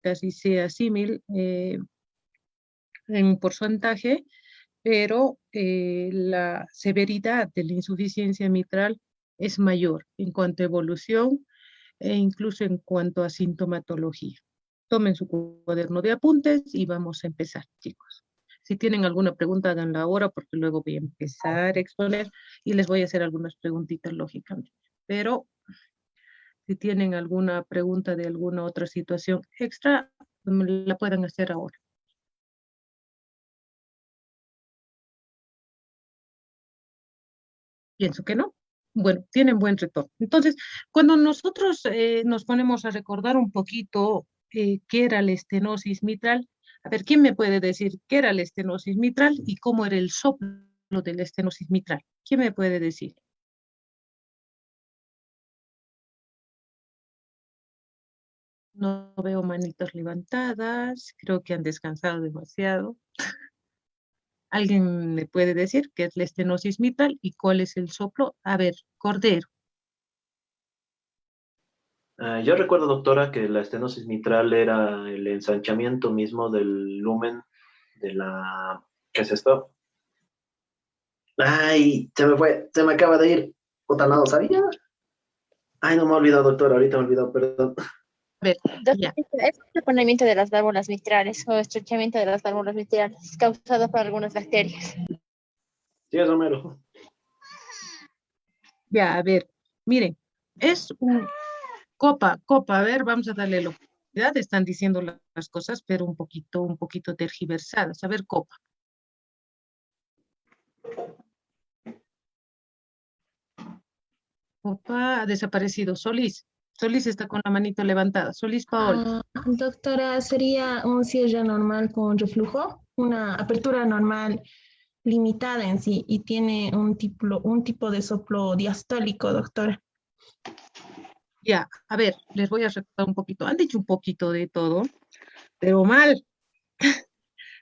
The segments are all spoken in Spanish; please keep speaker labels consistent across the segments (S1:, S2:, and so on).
S1: casi sea símil en porcentaje, pero la severidad de la insuficiencia mitral es mayor en cuanto a evolución e incluso en cuanto a sintomatología. Tomen su cuaderno de apuntes y vamos a empezar, chicos. Si tienen alguna pregunta, háganla ahora porque luego voy a empezar a exponer y les voy a hacer algunas preguntitas lógicamente. Pero si tienen alguna pregunta de alguna otra situación extra, la pueden hacer ahora. Pienso que no. Bueno, tienen buen retorno. Entonces, cuando nosotros nos ponemos a recordar un poquito qué era la estenosis mitral, a ver, ¿quién me puede decir qué era la estenosis mitral y cómo era el soplo de la estenosis mitral? ¿Quién me puede decir? No veo manitas levantadas, creo que han descansado demasiado. ¿Alguien me puede decir qué es la estenosis mitral y cuál es el soplo? A ver, Cordero.
S2: Yo recuerdo, doctora, que la estenosis mitral era el ensanchamiento mismo del lumen de la... ¿Qué es esto? Ay, se me fue, se me acaba de ir. Puta, no lo sabía. Ay, no me he olvidado, doctora, ahorita me he olvidado, perdón.
S1: A ver,
S3: Doctor,
S1: ya.
S3: es el taponamiento de las válvulas mitrales o estrechamiento de las válvulas mitrales causado por algunas bacterias.
S2: Sí, es Homero.
S1: Ya, a ver, miren, es un copa, a ver, vamos a darle la oportunidad, están diciendo las cosas, pero un poquito tergiversadas. A ver, copa. Copa ha desaparecido. Solís. Solís está con la manito levantada. Solís Paola.
S4: Doctora, sería un cierre normal con reflujo, una apertura normal limitada en sí y tiene un tipo de soplo diastólico, doctora.
S1: Ya, a ver, les voy a recordar un poquito. Han dicho un poquito de todo, pero mal.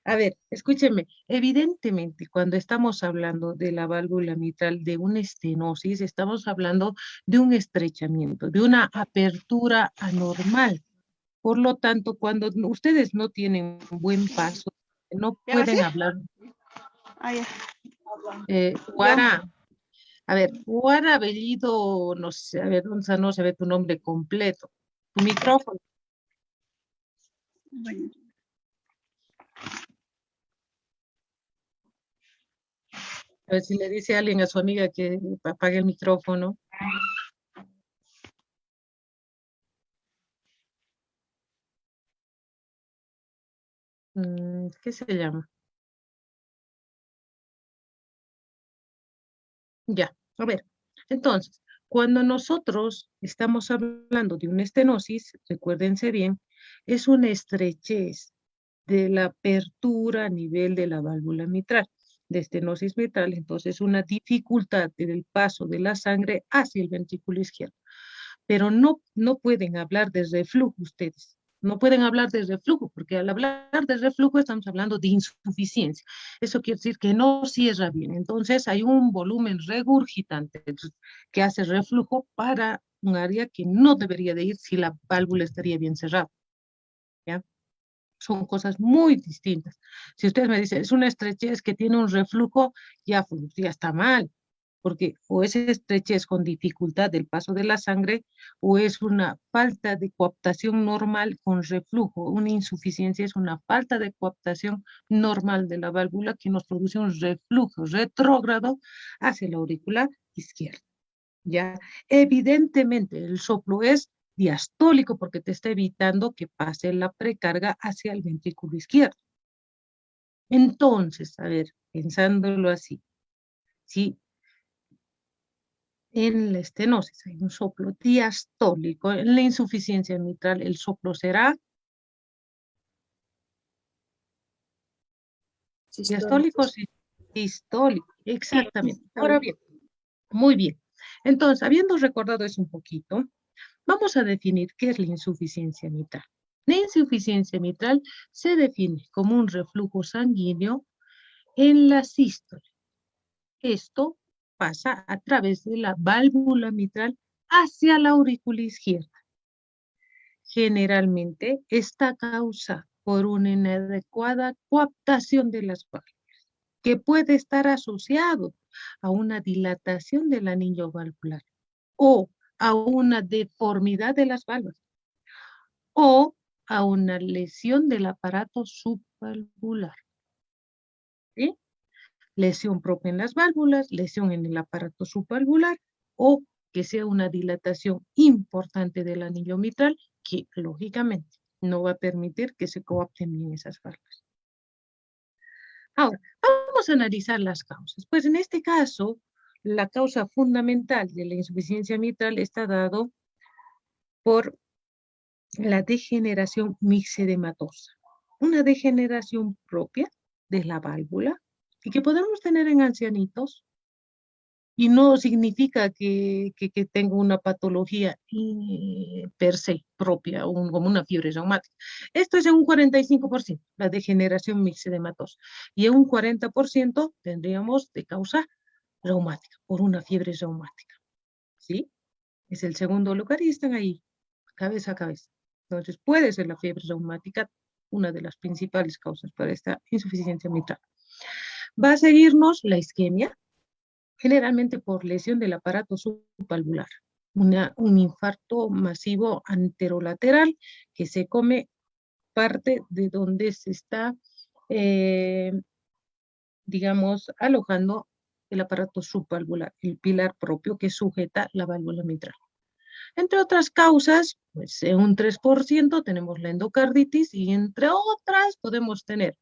S1: A ver, escúchenme, evidentemente cuando estamos hablando de la válvula mitral, de una estenosis, estamos hablando de un estrechamiento, de una apertura anormal. Por lo tanto, cuando ustedes no tienen un buen paso, no
S5: ¿Ya ahora sí?
S1: pueden hablar.
S5: Ah, ya.
S1: Guara, a ver, Guara Bellido, no sé, a ver, no se ve tu nombre completo. Tu micrófono.
S5: Bueno.
S1: A ver si le dice a alguien a su amiga que apague el micrófono. ¿Qué se llama? Ya, a ver. Entonces, cuando nosotros estamos hablando de una estenosis, recuérdense bien, es una estrechez de la apertura a nivel de la válvula mitral, de estenosis mitral, entonces una dificultad en el paso de la sangre hacia el ventrículo izquierdo. Pero no pueden hablar de reflujo ustedes. No pueden hablar de reflujo, porque al hablar de reflujo estamos hablando de insuficiencia. Eso quiere decir que no cierra bien. Entonces hay un volumen regurgitante que hace reflujo para un área que no debería de ir si la válvula estaría bien cerrada. ¿Ya? Son cosas muy distintas. Si ustedes me dicen, es una estrechez que tiene un reflujo, ya está mal, porque o es estrechez con dificultad del paso de la sangre, o es una falta de coaptación normal con reflujo. Una insuficiencia es una falta de coaptación normal de la válvula que nos produce un reflujo retrógrado hacia la aurícula izquierda. ¿Ya? Evidentemente, el soplo es diastólico porque te está evitando que pase la precarga hacia el ventrículo izquierdo. Entonces, a ver, pensándolo así, si en la estenosis hay un soplo diastólico, en la insuficiencia mitral el soplo será diastólico o sistólico, exactamente. Ahora bien, muy bien. Entonces, habiendo recordado eso un poquito, vamos a definir qué es la insuficiencia mitral. La insuficiencia mitral se define como un reflujo sanguíneo en la sístole. Esto pasa a través de la válvula mitral hacia la aurícula izquierda. generalmente está causada por una inadecuada coaptación de las válvulas, que puede estar asociado a una dilatación del anillo valvular o a una deformidad de las válvulas o a una lesión del aparato subvalvular. ¿Sí? Lesión propia en las válvulas, lesión en el aparato subvalvular o que sea una dilatación importante del anillo mitral que lógicamente no va a permitir que se coapten bien esas válvulas. Ahora, vamos a analizar las causas. Pues en este caso, la causa fundamental de la insuficiencia mitral está dado por la degeneración mixedematosa, una degeneración propia de la válvula y que podemos tener en ancianitos y no significa que tenga una patología per se propia, como una fiebre reumática. Esto es en un 45%, la degeneración mixedematosa, y en un 40% tendríamos de causa reumática, por una fiebre reumática, ¿sí? Es el segundo lugar y están ahí, cabeza a cabeza. Entonces puede ser la fiebre reumática una de las principales causas para esta insuficiencia mitral. Va a seguirnos la isquemia, generalmente por lesión del aparato subvalvular, un infarto masivo anterolateral que se come parte de donde se está, digamos, alojando el aparato subvalvular, el pilar propio que sujeta la válvula mitral. Entre otras causas, pues en un 3% tenemos la endocarditis y entre otras podemos tener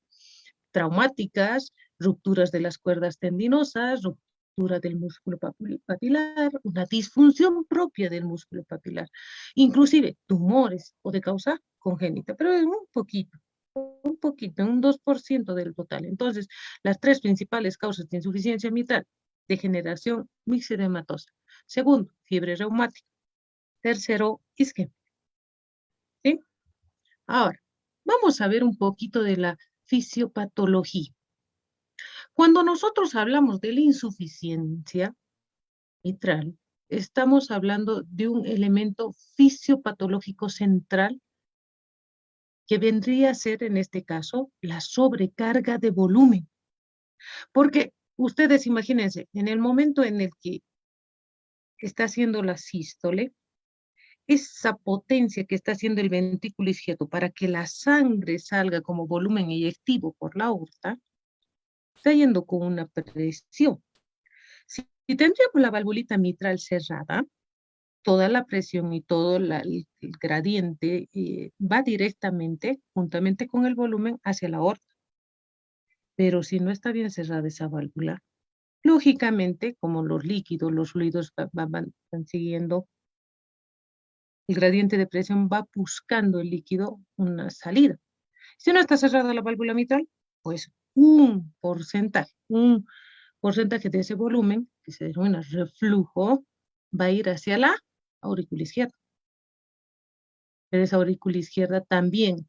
S1: traumáticas, rupturas de las cuerdas tendinosas, ruptura del músculo papilar, una disfunción propia del músculo papilar, inclusive tumores o de causa congénita, pero en un poquito, un 2% del total. Entonces, las tres principales causas de insuficiencia mitral: degeneración mixedematosa. Segundo, fiebre reumática. Tercero, isquemia. ¿Sí? Ahora, vamos a ver un poquito de la fisiopatología. Cuando nosotros hablamos de la insuficiencia mitral, estamos hablando de un elemento fisiopatológico central que vendría a ser, en este caso, la sobrecarga de volumen. Porque ustedes imagínense, en el momento en el que está haciendo la sístole, esa potencia que está haciendo el ventrículo izquierdo para que la sangre salga como volumen eyectivo por la aorta, está yendo con una presión. Si tendríamos la valvulita mitral cerrada, toda la presión y todo el gradiente va directamente, juntamente con el volumen, hacia la aorta. Pero si no está bien cerrada esa válvula, lógicamente, como los líquidos, los fluidos van siguiendo, el gradiente de presión va buscando el líquido una salida. Si no está cerrada la válvula mitral, pues un porcentaje de ese volumen, que se denomina reflujo, va a ir hacia la aurícula izquierda. Pero esa aurícula izquierda también,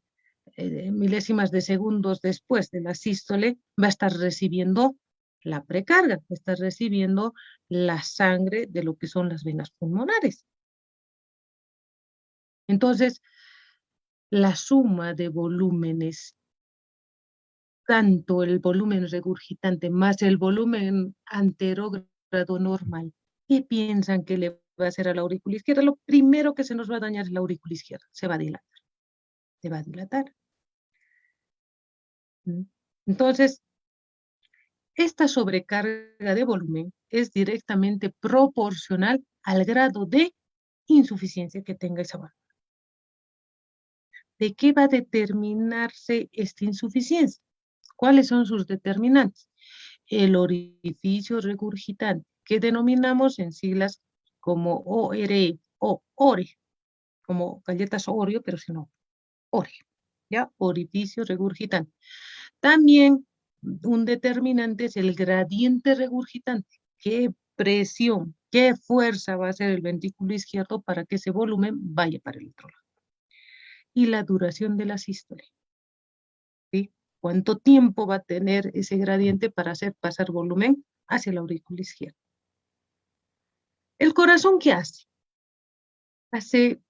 S1: milésimas de segundos después de la sístole, va a estar recibiendo la precarga, va a estar recibiendo la sangre de lo que son las venas pulmonares. Entonces, la suma de volúmenes, tanto el volumen regurgitante más el volumen anterógrado normal, ¿qué piensan que le va a hacer a la aurícula izquierda? Lo primero que se nos va a dañar es la aurícula izquierda, se va a dilatar. Se va a dilatar. Entonces, esta sobrecarga de volumen es directamente proporcional al grado de insuficiencia que tenga esa válvula. ¿De qué va a determinarse esta insuficiencia? ¿Cuáles son sus determinantes? El orificio regurgitante, que denominamos en siglas como ORE o ORE, como galletas Oreo, pero si no, ORE, ¿ya? Orificio regurgitante. También un determinante es el gradiente regurgitante. ¿Qué presión, qué fuerza va a hacer el ventrículo izquierdo para que ese volumen vaya para el otro lado? Y la duración de la sístole. ¿Sí? ¿Cuánto tiempo va a tener ese gradiente para hacer pasar volumen hacia la aurícula izquierda? ¿El corazón qué hace? Hace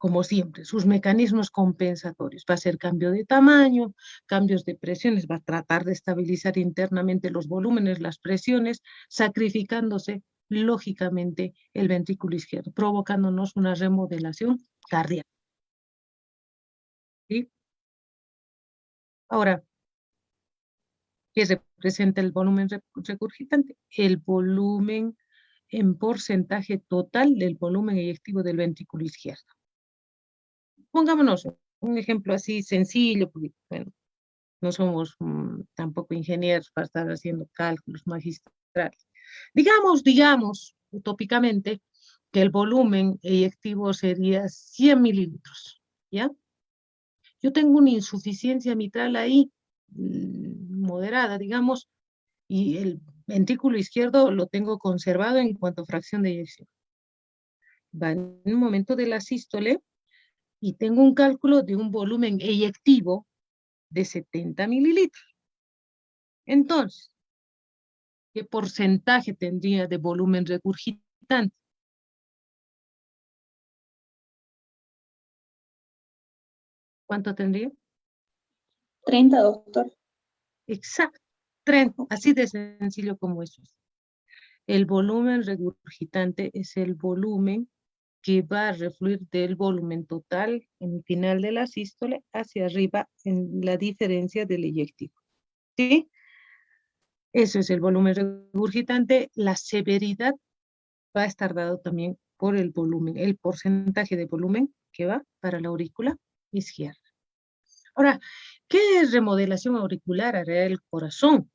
S1: como siempre, sus mecanismos compensatorios. Va a ser cambio de tamaño, cambios de presiones, va a tratar de estabilizar internamente los volúmenes, las presiones, sacrificándose lógicamente el ventrículo izquierdo, provocándonos una remodelación cardíaca. ¿Sí? Ahora, ¿qué representa el volumen regurgitante? El volumen en porcentaje total del volumen eyectivo del ventrículo izquierdo. Pongámonos un ejemplo así sencillo, porque bueno, no somos tampoco ingenieros para estar haciendo cálculos magistrales. Digamos, utópicamente, que el volumen eyectivo sería 100 mililitros, ¿ya? Yo tengo una insuficiencia mitral ahí, moderada, digamos, y el ventrículo izquierdo lo tengo conservado en cuanto a fracción de eyección. Va en un momento de la sístole y tengo un cálculo de un volumen eyectivo de 70 mililitros. Entonces, ¿qué porcentaje tendría de volumen regurgitante? ¿Cuánto tendría?
S5: 30, doctor.
S1: Exacto, 30, así de sencillo como eso. El volumen regurgitante es el volumen que va a refluir del volumen total en el final de la sístole hacia arriba en la diferencia del eyectivo. ¿Sí? Eso es el volumen regurgitante. La severidad va a estar dado también por el volumen, el porcentaje de volumen que va para la aurícula izquierda. Ahora, ¿qué remodelación auricular hará el corazón?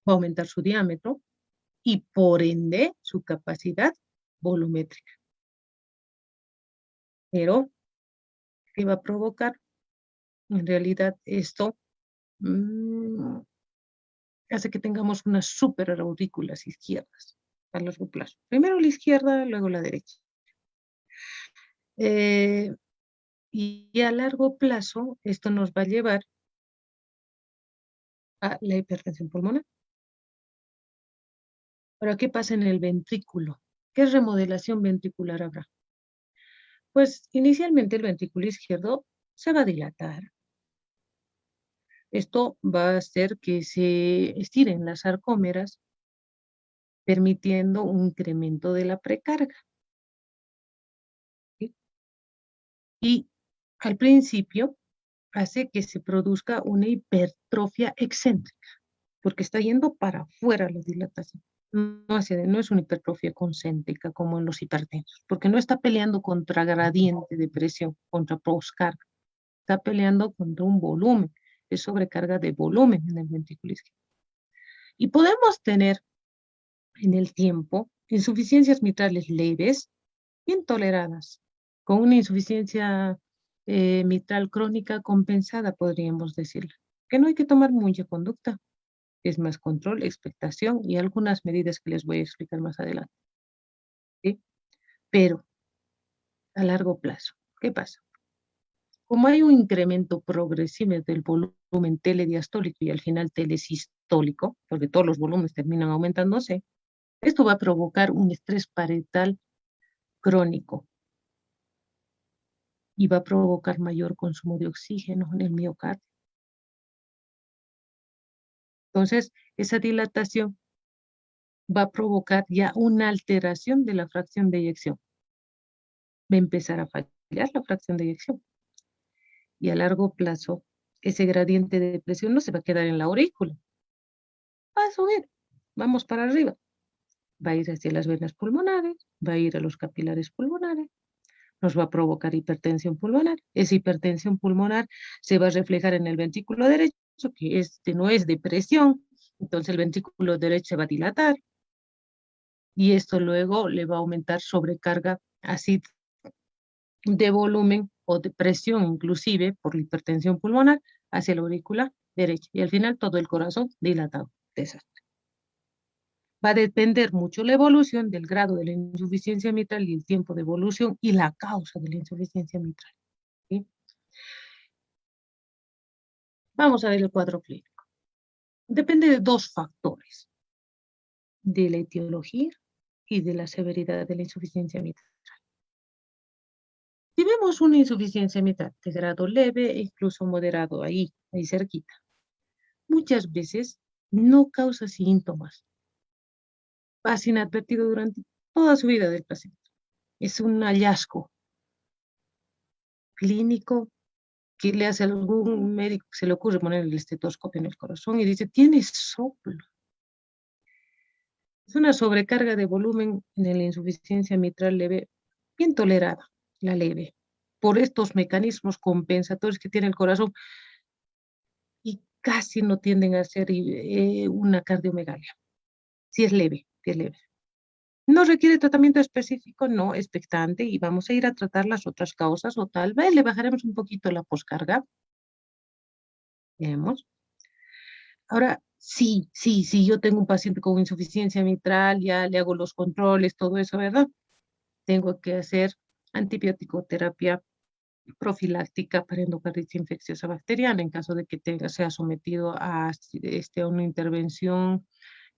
S1: Va a aumentar su diámetro y por ende su capacidad volumétrica. Pero, ¿qué va a provocar? En realidad esto hace que tengamos unas superaurículas izquierdas a largo plazo. Primero la izquierda, luego la derecha. Y a largo plazo esto nos va a llevar a la hipertensión pulmonar. Ahora, ¿qué pasa en el ventrículo? ¿Qué remodelación ventricular habrá? Pues inicialmente el ventrículo izquierdo se va a dilatar. Esto va a hacer que se estiren las sarcómeras, permitiendo un incremento de la precarga. ¿Sí? Y al principio hace que se produzca una hipertrofia excéntrica, porque está yendo para afuera la dilatación. No es una hipertrofia concéntrica como en los hipertensos, porque no está peleando contra gradiente de presión, contra postcarga, está peleando contra un volumen, es sobrecarga de volumen en el ventrículo izquierdo. Y podemos tener en el tiempo insuficiencias mitrales leves, bien toleradas, con una insuficiencia mitral crónica compensada, podríamos decirlo, que no hay que tomar mucha conducta, es más control, expectación y algunas medidas que les voy a explicar más adelante. ¿Sí? Pero a largo plazo, ¿qué pasa? Como hay un incremento progresivo del volumen telediastólico y al final telesistólico, porque todos los volúmenes terminan aumentándose, esto va a provocar un estrés parietal crónico y va a provocar mayor consumo de oxígeno en el miocardio. Entonces, esa dilatación va a provocar ya una alteración de la fracción de eyección. Va a empezar a fallar la fracción de eyección. Y a largo plazo, ese gradiente de presión no se va a quedar en la aurícula. Va a subir. Vamos para arriba. Va a ir hacia las venas pulmonares, va a ir a los capilares pulmonares, nos va a provocar hipertensión pulmonar. Esa hipertensión pulmonar se va a reflejar en el ventrículo derecho, que no es de presión, entonces el ventrículo derecho se va a dilatar y esto luego le va a aumentar sobrecarga así de volumen o de presión inclusive por la hipertensión pulmonar hacia la aurícula derecha y al final todo el corazón dilatado. Desastre. Va a depender mucho la evolución del grado de la insuficiencia mitral y el tiempo de evolución y la causa de la insuficiencia mitral. ¿Sí? Vamos a ver el cuadro clínico. Depende de dos factores, de la etiología y de la severidad de la insuficiencia mitral. Si vemos una insuficiencia mitral de grado leve e incluso moderado ahí cerquita, muchas veces no causa síntomas, pasa inadvertido durante toda su vida del paciente. Es un hallazgo clínico que le hace a algún médico que se le ocurre poner el estetoscopio en el corazón y dice, tiene soplo. Es una sobrecarga de volumen en la insuficiencia mitral leve, bien tolerada, la leve, por estos mecanismos compensatorios que tiene el corazón y casi no tienden a ser una cardiomegalia. Si es leve, si es leve. No requiere tratamiento específico, no expectante, y vamos a ir a tratar las otras causas, o tal vez le bajaremos un poquito la poscarga. Vemos. Ahora, sí, yo tengo un paciente con insuficiencia mitral, ya le hago los controles, todo eso, ¿verdad? Tengo que hacer antibiótico terapia profiláctica para endocarditis infecciosa bacteriana en caso de que sea sometido a una intervención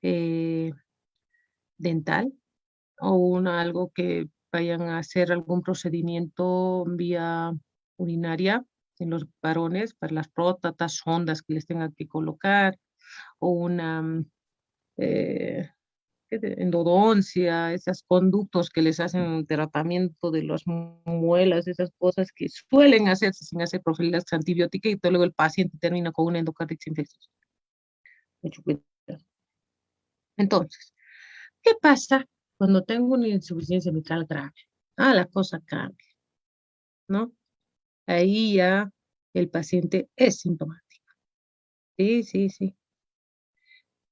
S1: eh, dental o algo que vayan a hacer algún procedimiento vía urinaria en los varones para las próstatas, sondas que les tengan que colocar o una endodoncia, esos conductos que les hacen el tratamiento de las muelas, esas cosas que suelen hacerse sin hacer profilaxis antibiótica y luego el paciente termina con una endocarditis infecciosa. Mucho cuidado. Entonces, ¿qué pasa cuando tengo una insuficiencia mitral grave? La cosa cambia, ¿no? Ahí ya el paciente es sintomático. Sí.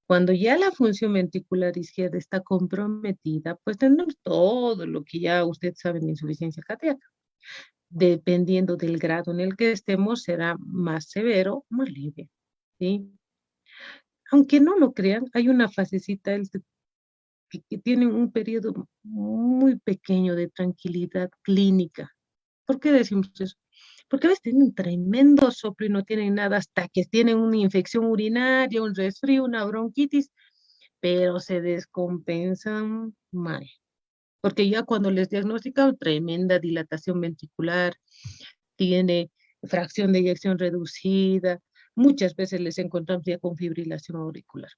S1: Cuando ya la función ventricular izquierda está comprometida, pues tenemos todo lo que ya usted sabe de insuficiencia cardíaca. Dependiendo del grado en el que estemos, será más severo, más leve, ¿sí? Aunque no lo crean, hay una fasecita que tiene un periodo muy pequeño de tranquilidad clínica. ¿Por qué decimos eso? Porque a veces tienen un tremendo soplo y no tienen nada hasta que tienen una infección urinaria, un resfrío, una bronquitis, pero se descompensan mal. Porque ya cuando les diagnostican tremenda dilatación ventricular, tiene fracción de eyección reducida, muchas veces les encontramos ya con fibrilación auricular.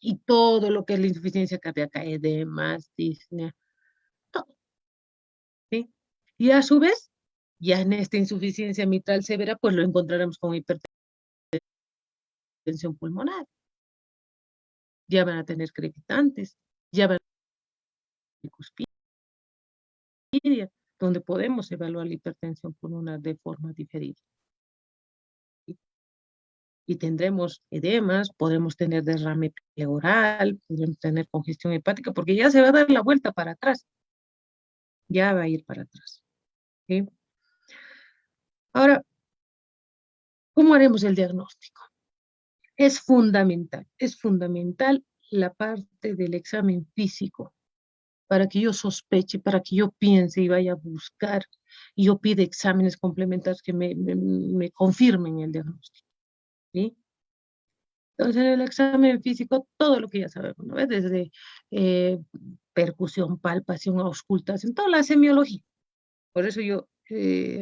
S1: Y todo lo que es la insuficiencia cardíaca, edemas, disnea, todo, ¿sí? Y a su vez, ya en esta insuficiencia mitral severa, pues lo encontraremos con hipertensión pulmonar. Ya van a tener crepitantes, ya van a tener cuspidia, donde podemos evaluar la hipertensión pulmonar de forma diferida. Y tendremos edemas, podemos tener derrame pleural, podemos tener congestión hepática, porque ya se va a dar la vuelta para atrás, ya va a ir para atrás. ¿Sí? Ahora, ¿cómo haremos el diagnóstico? Es fundamental la parte del examen físico, para que yo sospeche, para que yo piense y vaya a buscar, y yo pida exámenes complementarios que me confirmen el diagnóstico. ¿Sí? Entonces, en el examen físico, todo lo que ya sabemos, ¿no? Desde eh, percusión, palpación, auscultación, toda la semiología. Por eso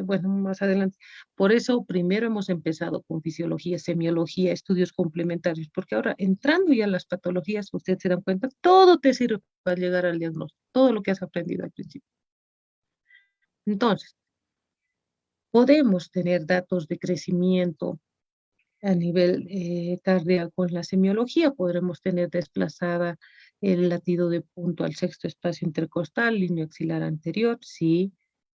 S1: bueno, más adelante, por eso primero hemos empezado con fisiología, semiología, estudios complementarios, porque ahora entrando ya a las patologías, ustedes se dan cuenta, todo te sirve para llegar al diagnóstico, todo lo que has aprendido al principio. Entonces, podemos tener datos de crecimiento a nivel cardíaco en la semiología, podremos tener desplazada el latido de punto al sexto espacio intercostal, línea axilar anterior, sí,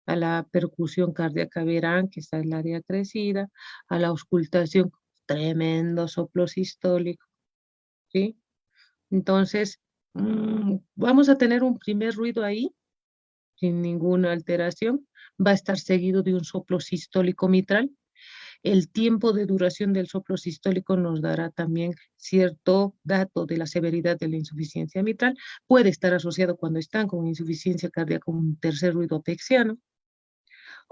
S1: a la percusión cardíaca verán que está en el área crecida, a la auscultación, tremendo soplo sistólico, ¿sí? Entonces, vamos a tener un primer ruido ahí, sin ninguna alteración, va a estar seguido de un soplo sistólico mitral. El tiempo de duración del soplo sistólico nos dará también cierto dato de la severidad de la insuficiencia mitral. Puede estar asociado cuando están con insuficiencia cardíaca con un tercer ruido apexiano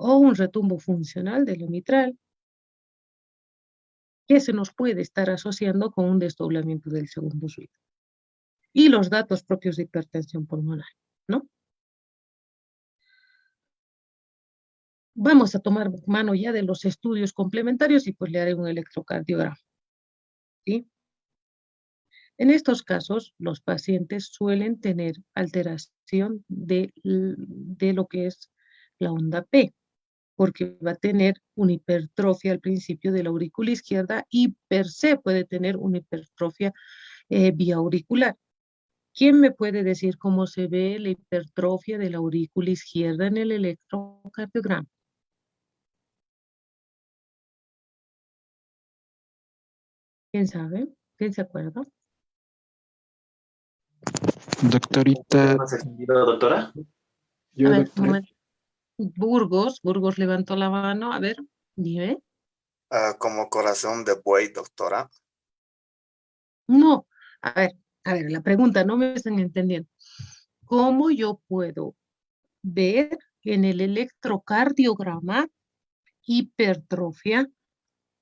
S1: o un retumbo funcional de la mitral, que se nos puede estar asociando con un desdoblamiento del segundo ruido. Y los datos propios de hipertensión pulmonar, ¿no? Vamos a tomar mano ya de los estudios complementarios y pues le haré un electrocardiograma, ¿sí? En estos casos, los pacientes suelen tener alteración de lo que es la onda P, porque va a tener una hipertrofia al principio de la aurícula izquierda y per se puede tener una hipertrofia vía auricular. ¿Quién me puede decir cómo se ve la hipertrofia de la aurícula izquierda en el electrocardiograma? ¿Quién sabe? ¿Quién se acuerda?
S2: ¿Está
S6: Doctorita,
S2: más extendido, doctora?
S1: A
S6: yo
S1: ver, un
S6: doctora,
S1: momento. Burgos levantó la mano. A ver, dime.
S7: Como corazón de buey, doctora.
S1: No, a ver, la pregunta, no me están entendiendo. ¿Cómo yo puedo ver en el electrocardiograma hipertrofia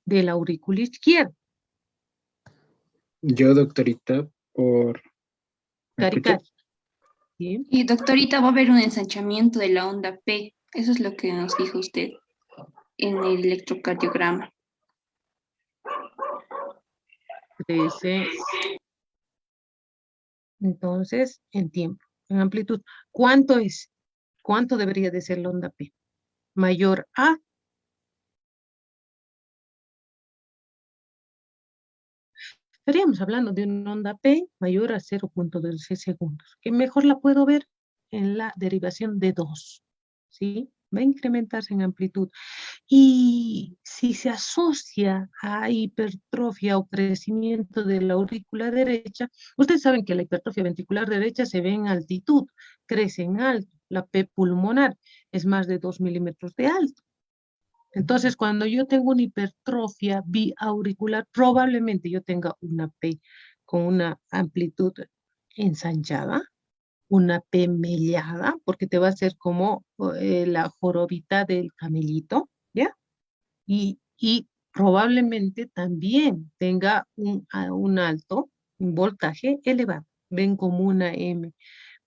S1: de la aurícula izquierda?
S6: yo doctorita, ¿me escucha?
S1: Cari, ¿sí?
S5: Y doctorita, va a haber un ensanchamiento de la onda P. Eso es lo que nos dijo usted en el electrocardiograma.
S1: 13. Entonces, en tiempo, en amplitud. ¿Cuánto es? ¿Cuánto debería de ser la onda P? Mayor a. Estaríamos hablando de una onda P mayor a 0.12 segundos, que mejor la puedo ver en la derivación de 2, ¿sí? Va a incrementarse en amplitud. Y si se asocia a hipertrofia o crecimiento de la aurícula derecha, ustedes saben que la hipertrofia ventricular derecha se ve en altitud, crece en alto. La P pulmonar es más de 2 milímetros de alto. Entonces, cuando yo tengo una hipertrofia biauricular, probablemente yo tenga una P con una amplitud ensanchada, una P mellada, porque te va a hacer como la jorobita del camellito, ¿ya? Y probablemente también tenga un alto, un voltaje elevado. Ven como una M,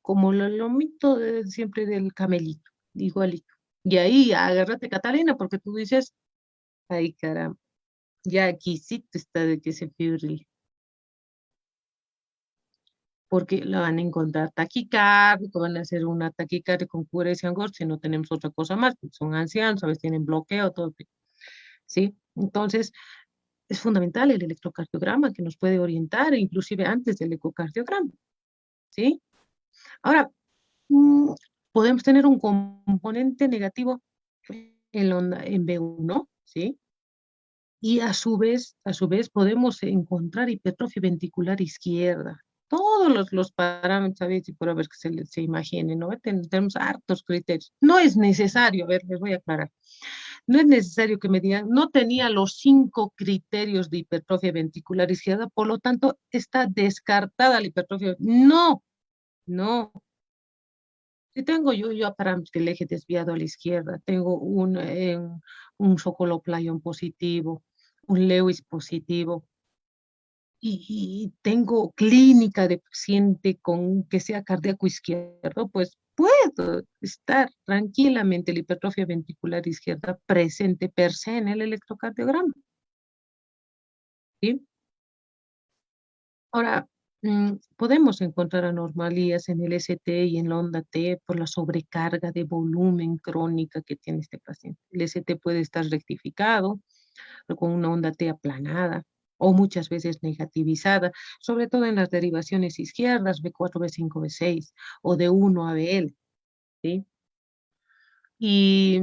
S1: como lo lomito siempre del camellito, igualito. Y ahí agárrate, Catalina, porque tú dices, ay caramba, ya aquí sí te está de que se fibrile. Porque la van a encontrar taquicárdico, van a hacer una taquicardia con QRS angor si no tenemos otra cosa más, porque son ancianos, a veces tienen bloqueo, todo, ¿sí? Entonces, es fundamental el electrocardiograma que nos puede orientar, inclusive antes del ecocardiograma, ¿sí? Ahora, podemos tener un componente negativo en B1, ¿sí? Y a su vez podemos encontrar hipertrofia ventricular izquierda. Todos los parámetros, ¿sabes? Y por haber que se imaginen, ¿no? Tenemos hartos criterios. No es necesario, a ver, les voy a aclarar. No es necesario que me digan, no tenía los 5 criterios de hipertrofia ventricular izquierda, por lo tanto, está descartada la hipertrofia. No, no. Si tengo yo parámetros del eje desviado a la izquierda, tengo un Sokolow-Playon positivo, un Lewis positivo, y tengo clínica de paciente con que sea cardíaco izquierdo, pues puedo estar tranquilamente la hipertrofia ventricular izquierda presente per se en el electrocardiograma, ¿sí? Ahora, podemos encontrar anormalías en el ST y en la onda T por la sobrecarga de volumen crónica que tiene este paciente. El ST puede estar rectificado con una onda T aplanada o muchas veces negativizada, sobre todo en las derivaciones izquierdas, B4, B5, B6 o de 1 a BL, ¿sí? Y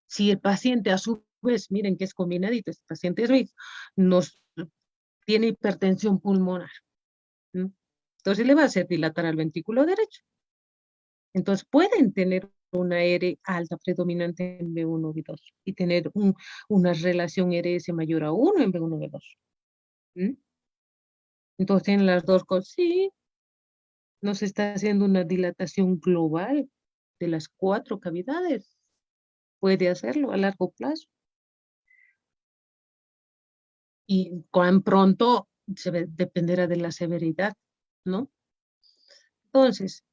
S1: si el paciente a su vez, miren que es combinadito, este paciente es mixto, nos tiene hipertensión pulmonar, ¿no? Entonces le va a hacer dilatar al ventrículo derecho. Entonces pueden tener una R alta predominante en B1, B2 y tener una relación RS mayor a 1 en B1, B2. ¿Mm? Entonces en las dos cosas, sí, nos está haciendo una dilatación global de las 4 cavidades. Puede hacerlo a largo plazo. Y cuán pronto dependerá de la severidad, ¿no? Entonces,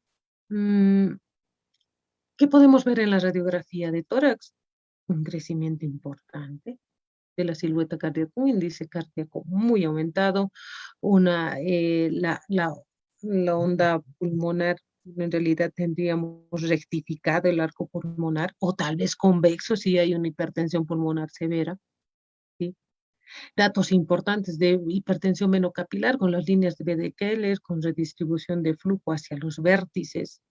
S1: ¿qué podemos ver en la radiografía de tórax? un crecimiento importante de la silueta cardíaca, un índice cardíaco muy aumentado, la onda pulmonar, en realidad tendríamos rectificado el arco pulmonar, o tal vez convexo si hay una hipertensión pulmonar severa, ¿sí? Datos importantes de hipertensión venocapilar con las líneas de Keller, con redistribución de flujo hacia los vértices,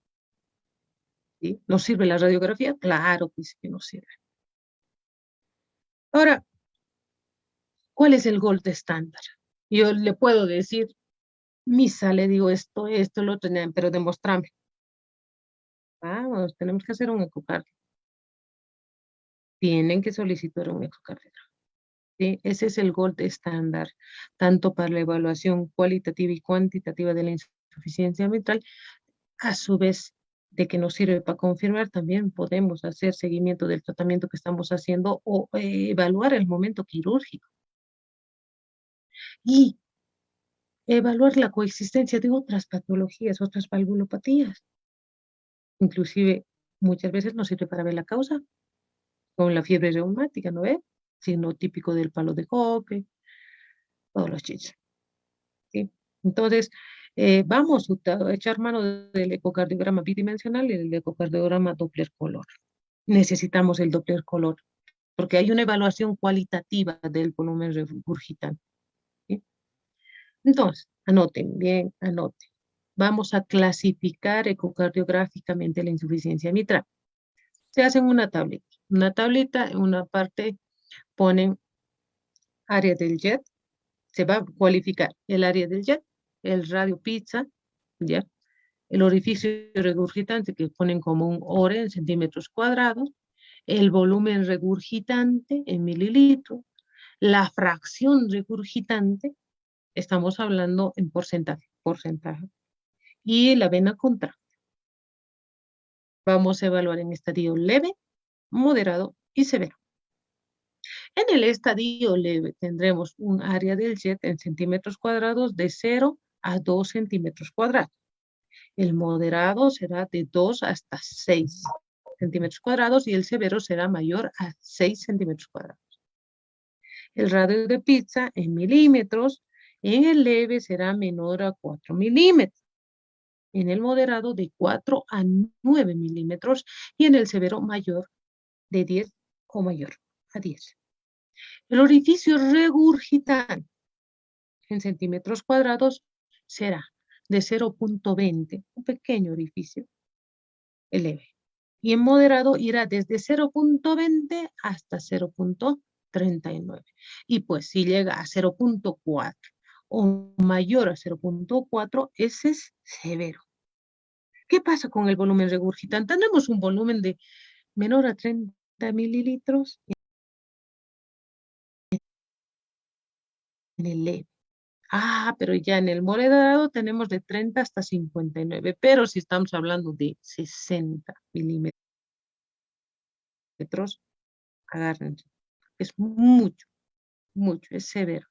S1: ¿sí? ¿Nos sirve la radiografía? Claro que sí que nos sirve. Ahora, ¿cuál es el gold estándar? Yo le puedo decir, Misa, le digo esto, lo otro, pero demostrame. Vamos, tenemos que hacer un ecocardio. Tienen que solicitar un ecocardiograma. ¿Sí? Ese es el gold estándar, tanto para la evaluación cualitativa y cuantitativa de la insuficiencia mitral, a su vez de que nos sirve para confirmar, también podemos hacer seguimiento del tratamiento que estamos haciendo o evaluar el momento quirúrgico. Y evaluar la coexistencia de otras patologías, otras valvulopatías. Inclusive, muchas veces nos sirve para ver la causa, con la fiebre reumática, ¿no ve? Signo típico del palo de Hoppe, todos los chichos. ¿Sí? Entonces, vamos a echar mano del ecocardiograma bidimensional y del ecocardiograma Doppler color. Necesitamos el Doppler color, porque hay una evaluación cualitativa del volumen regurgitante. ¿Sí? Entonces, anoten, bien, anoten. Vamos a clasificar ecocardiográficamente la insuficiencia mitral. Se hacen una tablita. Una tablita, en una parte ponen área del jet, se va a cualificar el área del jet, el radio pizza, ¿ya? El orificio regurgitante que ponen como un ore en centímetros cuadrados, el volumen regurgitante en mililitros, la fracción regurgitante, estamos hablando en porcentaje, y la vena contracta. Vamos a evaluar en estadio leve, moderado y severo. En el estadio leve tendremos un área del jet en centímetros cuadrados de 0 a 2 centímetros cuadrados. El moderado será de 2 hasta 6 centímetros cuadrados y el severo será mayor a 6 centímetros cuadrados. El radio de pizza en milímetros, en el leve será menor a 4 milímetros. En el moderado de 4 a 9 milímetros y en el severo mayor de 10 o mayor a 10. El orificio regurgitante en centímetros cuadrados será de 0.20, un pequeño orificio, leve. Y en moderado irá desde 0.20 hasta 0.39. Y pues si llega a 0.4 o mayor a 0.4, ese es severo. ¿Qué pasa con el volumen regurgitante? Tenemos un volumen de menor a 30 mililitros en el leve. Pero ya en el moderado tenemos de 30 hasta 59, pero si estamos hablando de 60 milímetros, agárrense, es mucho, es severo.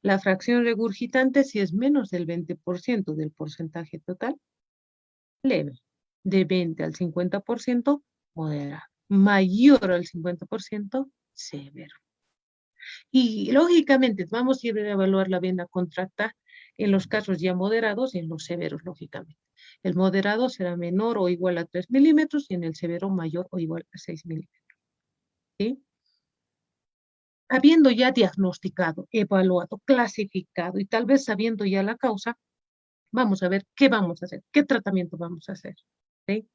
S1: La fracción regurgitante, si es menos del 20% del porcentaje total, leve. De 20 al 50%, moderado. Mayor al 50%, severo. Y lógicamente vamos a ir a evaluar la vena contracta en los casos ya moderados y en los severos, lógicamente. El moderado será menor o igual a 3 milímetros y en el severo mayor o igual a 6 milímetros. ¿Sí? Habiendo ya diagnosticado, evaluado, clasificado y tal vez sabiendo ya la causa, vamos a ver qué vamos a hacer, qué tratamiento vamos a hacer. ¿Sí?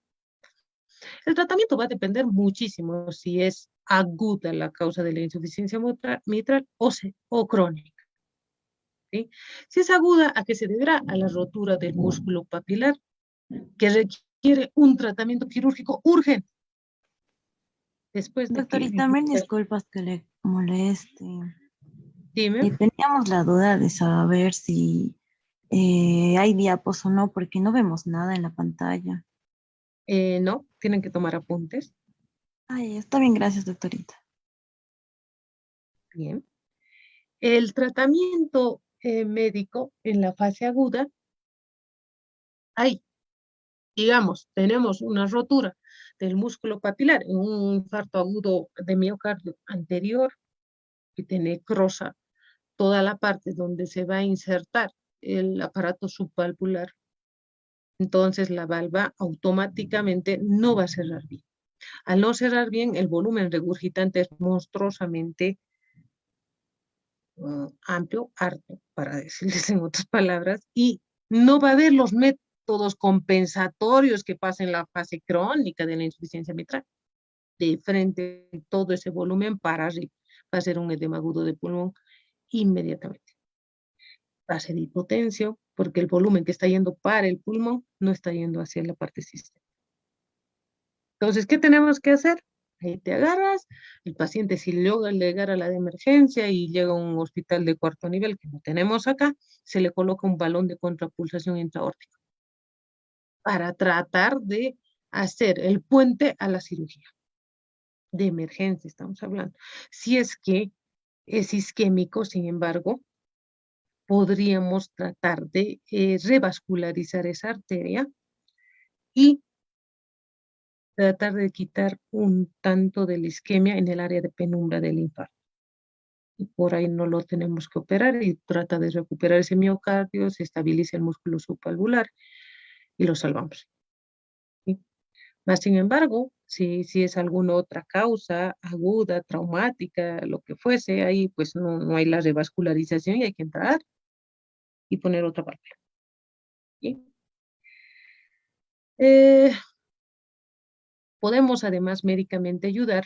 S1: El tratamiento va a depender muchísimo si es aguda la causa de la insuficiencia mitral o crónica. ¿Sí? Si es aguda, ¿a qué se deberá? A la rotura del músculo papilar, que requiere un tratamiento quirúrgico urgente. Después de
S8: Doctorita, mil disculpas que le moleste.
S1: Dime.
S8: Teníamos la duda de saber si hay diapos o no, porque no vemos nada en la pantalla.
S1: No, tienen que tomar apuntes.
S8: Ay, está bien, gracias, doctorita.
S1: Bien. El tratamiento médico en la fase aguda, digamos, tenemos una rotura del músculo papilar, en un infarto agudo de miocardio anterior, que te necrosa toda la parte donde se va a insertar el aparato subvalvular, entonces la valva automáticamente no va a cerrar bien. Al no cerrar bien, el volumen regurgitante es monstruosamente amplio, harto, para decirles en otras palabras, y no va a haber los métodos compensatorios que pasen la fase crónica de la insuficiencia mitral. De frente, todo ese volumen para arriba. Va a ser un edema agudo de pulmón inmediatamente. Va a ser hipotensión, porque el volumen que está yendo para el pulmón no está yendo hacia la parte sistémica. Entonces, ¿qué tenemos que hacer? Ahí te agarras, el paciente si logra llegar a la de emergencia y llega a un hospital de cuarto nivel, que no tenemos acá, se le coloca un balón de contrapulsación intraórtica para tratar de hacer el puente a la cirugía. De emergencia estamos hablando. Si es que es isquémico, sin embargo, podríamos tratar de revascularizar esa arteria y tratar de quitar un tanto de la isquemia en el área de penumbra del infarto. Y por ahí no lo tenemos que operar y trata de recuperar ese miocardio, se estabiliza el músculo subvalvular y lo salvamos. ¿Sí? Más sin embargo, si es alguna otra causa aguda, traumática, lo que fuese, ahí pues no hay la revascularización y hay que entrar y poner otra válvula. ¿Sí? Podemos además médicamente ayudar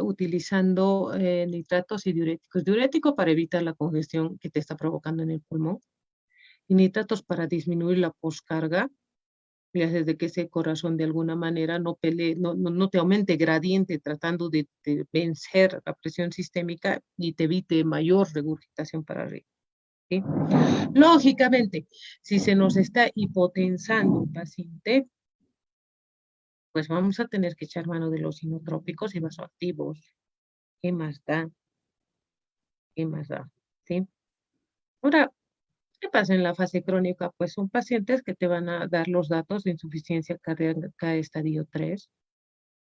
S1: utilizando nitratos y diuréticos. Diurético para evitar la congestión que te está provocando en el pulmón y nitratos para disminuir la poscarga y hacer de que ese corazón de alguna manera no pelee, no te aumente gradiente tratando de vencer la presión sistémica y te evite mayor regurgitación para arriba. ¿Sí? Lógicamente, si se nos está hipotensando un paciente, pues vamos a tener que echar mano de los inotrópicos y vasoactivos. ¿Qué más da? ¿Qué más da? ¿Sí? Ahora, ¿qué pasa en la fase crónica? Pues son pacientes que te van a dar los datos de insuficiencia cardíaca estadio 3,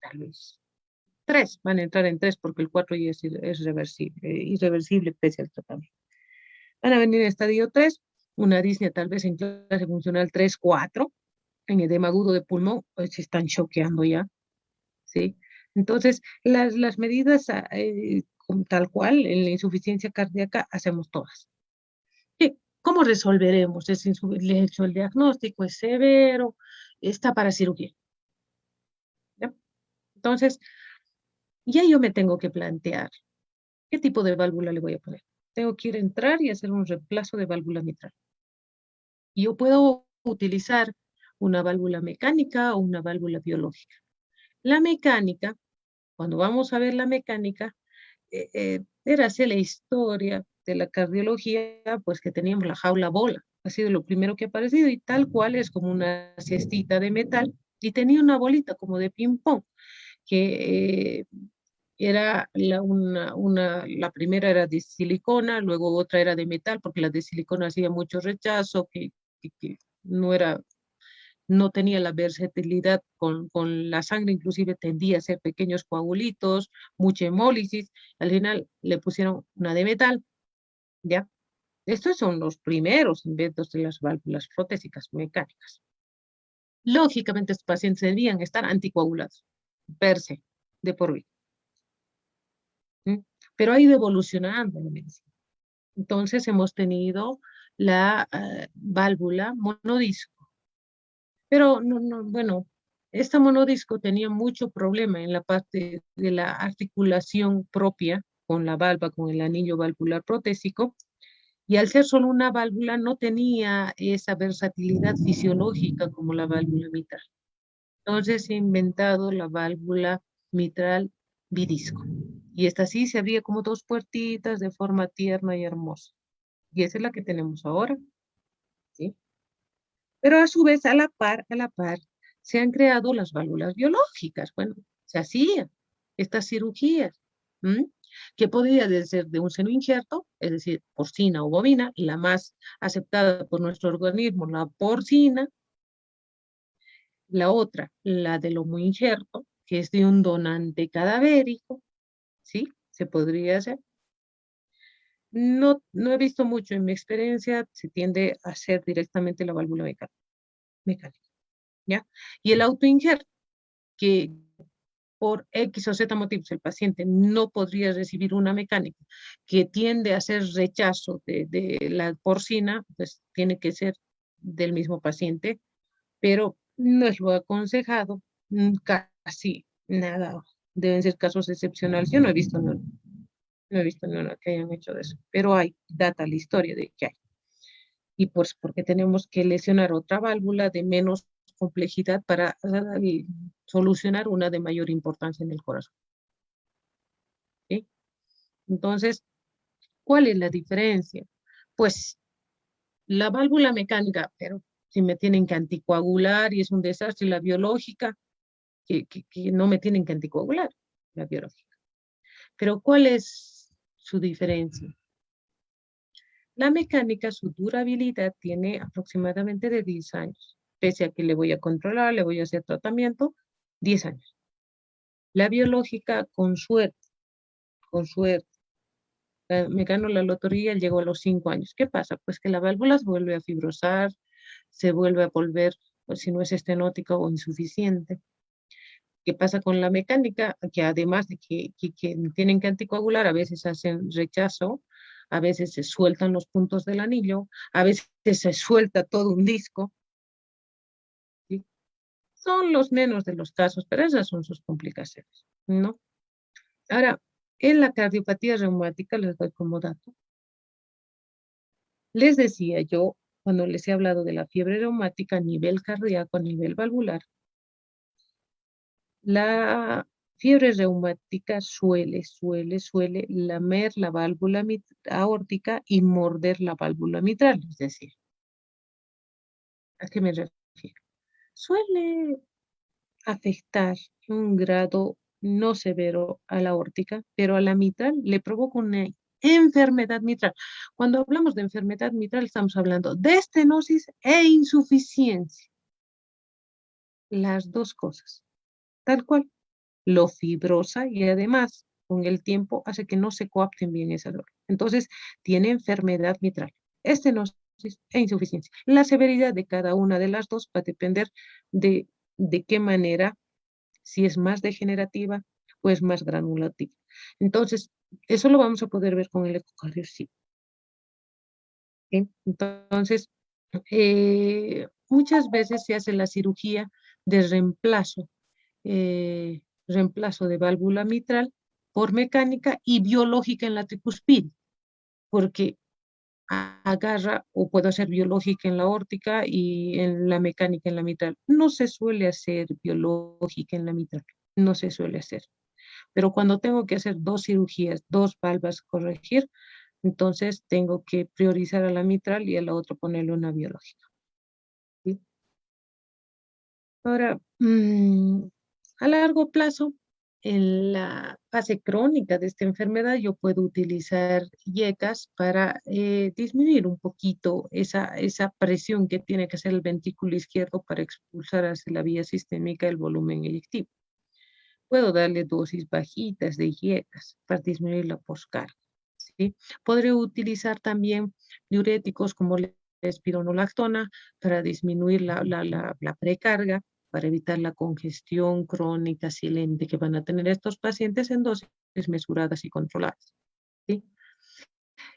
S1: tal vez. 3, van a entrar en 3 porque el 4 ya es reversible, irreversible pese al tratamiento. Van a venir en estadio 3, una disnea tal vez en clase funcional 3, 4, en edema agudo de pulmón, pues se están choqueando ya, ¿sí? Entonces, las medidas tal cual en la insuficiencia cardíaca hacemos todas. ¿Sí? ¿Cómo resolveremos? Le he hecho el diagnóstico, es severo, está para cirugía. ¿Ya? Entonces, ya yo me tengo que plantear qué tipo de válvula le voy a poner. Tengo que ir a entrar y hacer un reemplazo de válvula mitral. Y yo puedo utilizar una válvula mecánica o una válvula biológica. La mecánica, cuando vamos a ver la mecánica, era así la historia de la cardiología, pues que teníamos la jaula bola. Ha sido lo primero que ha aparecido y tal cual es como una cestita de metal y tenía una bolita como de ping-pong que era la primera era de silicona, luego otra era de metal, porque la de silicona hacía mucho rechazo, que no tenía la versatilidad con la sangre, inclusive tendía a ser pequeños coagulitos, mucha hemólisis. Al final le pusieron una de metal, ¿ya? Estos son los primeros inventos de las válvulas protésicas mecánicas. Lógicamente, estos pacientes debían estar anticoagulados, per se, de por vida. Pero ha ido evolucionando la medicina. Entonces hemos tenido la válvula monodisco. Pero, bueno, esta monodisco tenía mucho problema en la parte de la articulación propia con la valva, con el anillo valvular protésico, y al ser solo una válvula no tenía esa versatilidad fisiológica como la válvula mitral. Entonces se ha inventado la válvula mitral bidisco. Y esta sí se abría como dos puertitas de forma tierna y hermosa. Y esa es la que tenemos ahora. ¿Sí? Pero a su vez, a la par, se han creado las válvulas biológicas. Bueno, se hacían estas cirugías, que podía ser de un seno injerto, es decir, porcina o bovina, la más aceptada por nuestro organismo, la porcina, La otra, la del homoinjerto, que es de un donante cadavérico, ¿sí? Se podría hacer. No he visto mucho en mi experiencia, se tiende a hacer directamente la válvula mecánica, ¿ya? Y el autoinjerto, que por X o Z motivos el paciente no podría recibir una mecánica que tiende a hacer rechazo de la porcina, pues tiene que ser del mismo paciente, pero no es lo aconsejado, casi nada. Deben ser casos excepcionales. Yo no he visto ni uno, no he visto ni uno que hayan hecho eso, pero hay data la historia de que hay. Y pues porque tenemos que lesionar otra válvula de menos complejidad para solucionar una de mayor importancia en el corazón. ¿Sí? Entonces, ¿cuál es la diferencia? Pues la válvula mecánica, pero si me tienen que anticoagular y es un desastre, la biológica, que no me tienen que anticoagular, la biológica. Pero ¿cuál es su diferencia? La mecánica, su durabilidad tiene aproximadamente de 10 años. Pese a que le voy a controlar, le voy a hacer tratamiento, 10 años. La biológica, con suerte, me gano la lotería, llegó a los 5 años. ¿Qué pasa? Pues que la válvula se vuelve a fibrosar, se vuelve a volver, pues, si no es estenótica o insuficiente. ¿Qué pasa con la mecánica? Que además de que tienen que anticoagular, a veces hacen rechazo, a veces se sueltan los puntos del anillo, a veces se suelta todo un disco. ¿Sí? Son los menos de los casos, pero esas son sus complicaciones, ¿no? Ahora, en la cardiopatía reumática, les doy como dato, les decía yo, cuando les he hablado de la fiebre reumática a nivel cardíaco, a nivel valvular, la fiebre reumática suele lamer la válvula aórtica y morder la válvula mitral, es decir, ¿a qué me refiero? Suele afectar en un grado no severo a la aórtica, pero a la mitral le provoca una enfermedad mitral. Cuando hablamos de enfermedad mitral, estamos hablando de estenosis e insuficiencia. Las dos cosas, tal cual. Lo fibrosa y además con el tiempo hace que no se coapten bien esa droga. Entonces, tiene enfermedad mitral, estenosis e insuficiencia. La severidad de cada una de las dos va a depender de qué manera, si es más degenerativa o es más granulativa. Entonces, eso lo vamos a poder ver con el ecocardiograma. ¿Sí? Entonces, muchas veces se hace la cirugía de reemplazo de válvula mitral por mecánica y biológica en la tricuspide, porque agarra o puede hacer biológica en la aórtica y en la mecánica en la mitral. No se suele hacer biológica en la mitral, no se suele hacer. Pero cuando tengo que hacer dos cirugías, dos valvas corregir, entonces tengo que priorizar a la mitral y a la otra ponerle una biológica. ¿Sí? Ahora, a largo plazo, en la fase crónica de esta enfermedad, yo puedo utilizar IECAS para disminuir un poquito esa presión que tiene que hacer el ventrículo izquierdo para expulsar hacia la vía sistémica el volumen eyectivo. Puedo darle dosis bajitas de IECAS para disminuir la poscarga. ¿Sí? Podré utilizar también diuréticos como la espironolactona para disminuir la precarga, para evitar la congestión crónica silente que van a tener estos pacientes en dosis mesuradas y controladas. ¿Sí?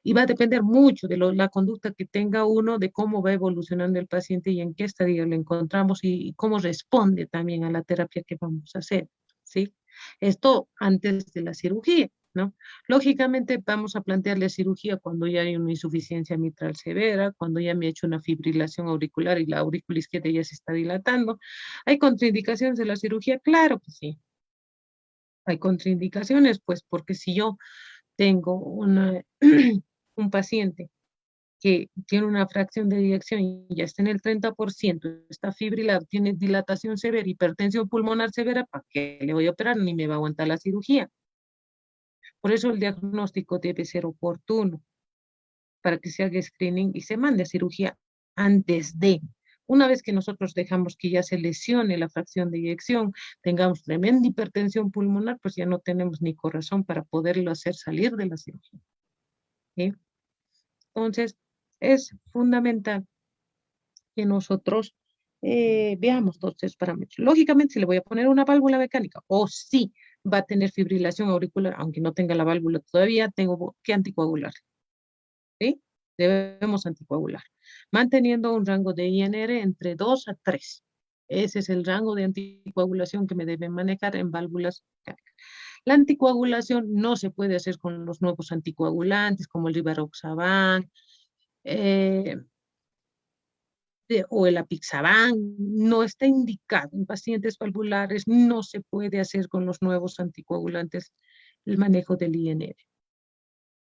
S1: Y va a depender mucho de la conducta que tenga uno, de cómo va evolucionando el paciente y en qué estadio lo encontramos y cómo responde también a la terapia que vamos a hacer. ¿Sí? Esto antes de la cirugía, ¿no? Lógicamente vamos a plantearle cirugía cuando ya hay una insuficiencia mitral severa, cuando ya me he hecho una fibrilación auricular y la aurícula izquierda ya se está dilatando. ¿Hay contraindicaciones de la cirugía? Claro que sí. Hay contraindicaciones, pues porque si yo tengo un paciente que tiene una fracción de eyección y ya está en el 30%, está fibrilado, tiene dilatación severa, hipertensión pulmonar severa, ¿para qué le voy a operar? Ni me va a aguantar la cirugía. Por eso el diagnóstico debe ser oportuno, para que se haga screening y se mande a cirugía antes de. Una vez que nosotros dejamos que ya se lesione la fracción de eyección, tengamos tremenda hipertensión pulmonar, pues ya no tenemos ni corazón para poderlo hacer salir de la cirugía. ¿Sí? Entonces, es fundamental que nosotros veamos todos esos parámetros. Lógicamente, si le voy a poner una válvula mecánica, o sí va a tener fibrilación auricular, aunque no tenga la válvula todavía, tengo que anticoagular. ¿Sí? Debemos anticoagular, manteniendo un rango de INR entre 2 a 3. Ese es el rango de anticoagulación que me deben manejar en válvulas mecánicas. La anticoagulación no se puede hacer con los nuevos anticoagulantes como el Rivaroxaban o el Apixaban. No está indicado en pacientes valvulares, no se puede hacer con los nuevos anticoagulantes el manejo del INR.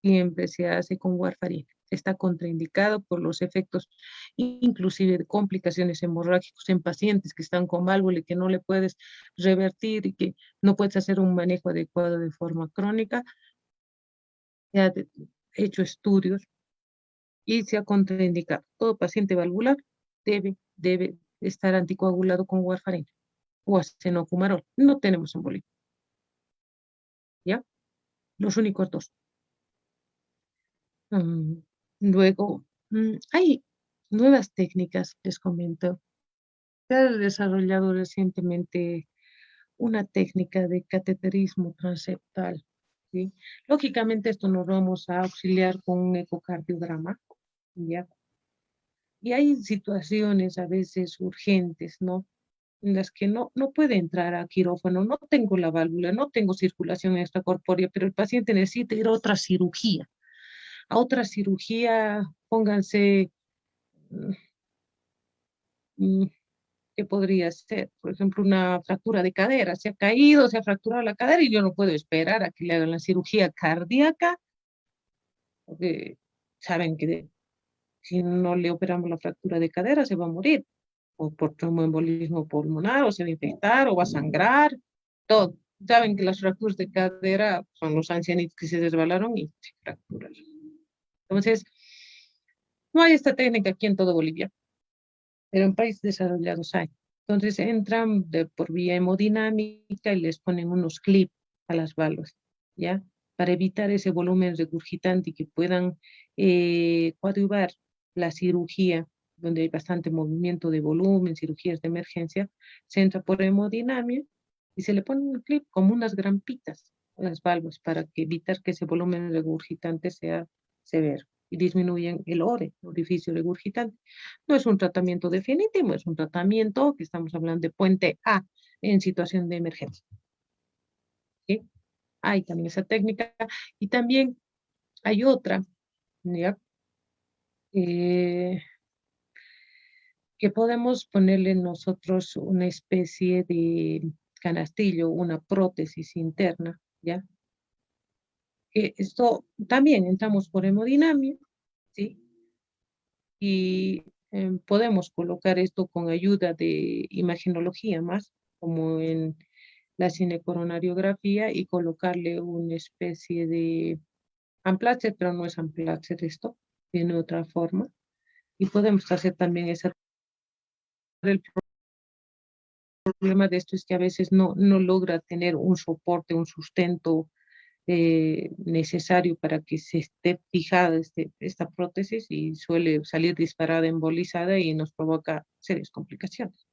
S1: Siempre se hace con warfarina. Está contraindicado por los efectos, inclusive de complicaciones hemorrágicas en pacientes que están con válvula y que no le puedes revertir y que no puedes hacer un manejo adecuado de forma crónica. Se ha hecho estudios y se ha contraindicado. Todo paciente valvular debe estar anticoagulado con warfarina o acenocumarol. No tenemos embolia. ¿Ya? Los únicos dos. Luego, hay nuevas técnicas, les comento. Se ha desarrollado recientemente una técnica de cateterismo transeptal, ¿sí? Lógicamente esto nos vamos a auxiliar con un ecocardiograma, ¿ya? Y hay situaciones a veces urgentes, ¿no? En las que no puede entrar a quirófano, no tengo la válvula, no tengo circulación extracorpórea, pero el paciente necesita ir a otra cirugía. A otra cirugía, pónganse, ¿qué podría ser? Por ejemplo, una fractura de cadera, se ha caído, se ha fracturado la cadera y yo no puedo esperar a que le hagan la cirugía cardíaca, porque saben que si no le operamos la fractura de cadera se va a morir, o por tromboembolismo pulmonar, o se va a infectar, o va a sangrar, todo. Saben que las fracturas de cadera son los ancianitos que se resbalaron y se fracturaron. Entonces, no hay esta técnica aquí en todo Bolivia, pero en países desarrollados hay. Entonces entran por vía hemodinámica y les ponen unos clips a las válvulas, ¿ya? Para evitar ese volumen regurgitante y que puedan coadyuvar la cirugía, donde hay bastante movimiento de volumen, cirugías de emergencia, se entra por hemodinamia y se le pone un clip como unas grampitas a las válvulas para evitar que ese volumen regurgitante sea severo y disminuyen el orificio regurgitante. No es un tratamiento definitivo, es un tratamiento que estamos hablando de puente A en situación de emergencia. ¿Sí? Hay también esa técnica y también hay otra, ¿ya? Que podemos ponerle nosotros una especie de canastillo, una prótesis interna, ¿ya? Esto también entramos por hemodinamia, ¿sí? Y podemos colocar esto con ayuda de imagenología más, como en la cinecoronariografía, y colocarle una especie de amplatzer, pero no es amplatzer esto, tiene otra forma. Y podemos hacer también esa. El problema de esto es que a veces no logra tener un soporte, un sustento necesario para que se esté fijada esta prótesis y suele salir disparada, embolizada y nos provoca serias complicaciones.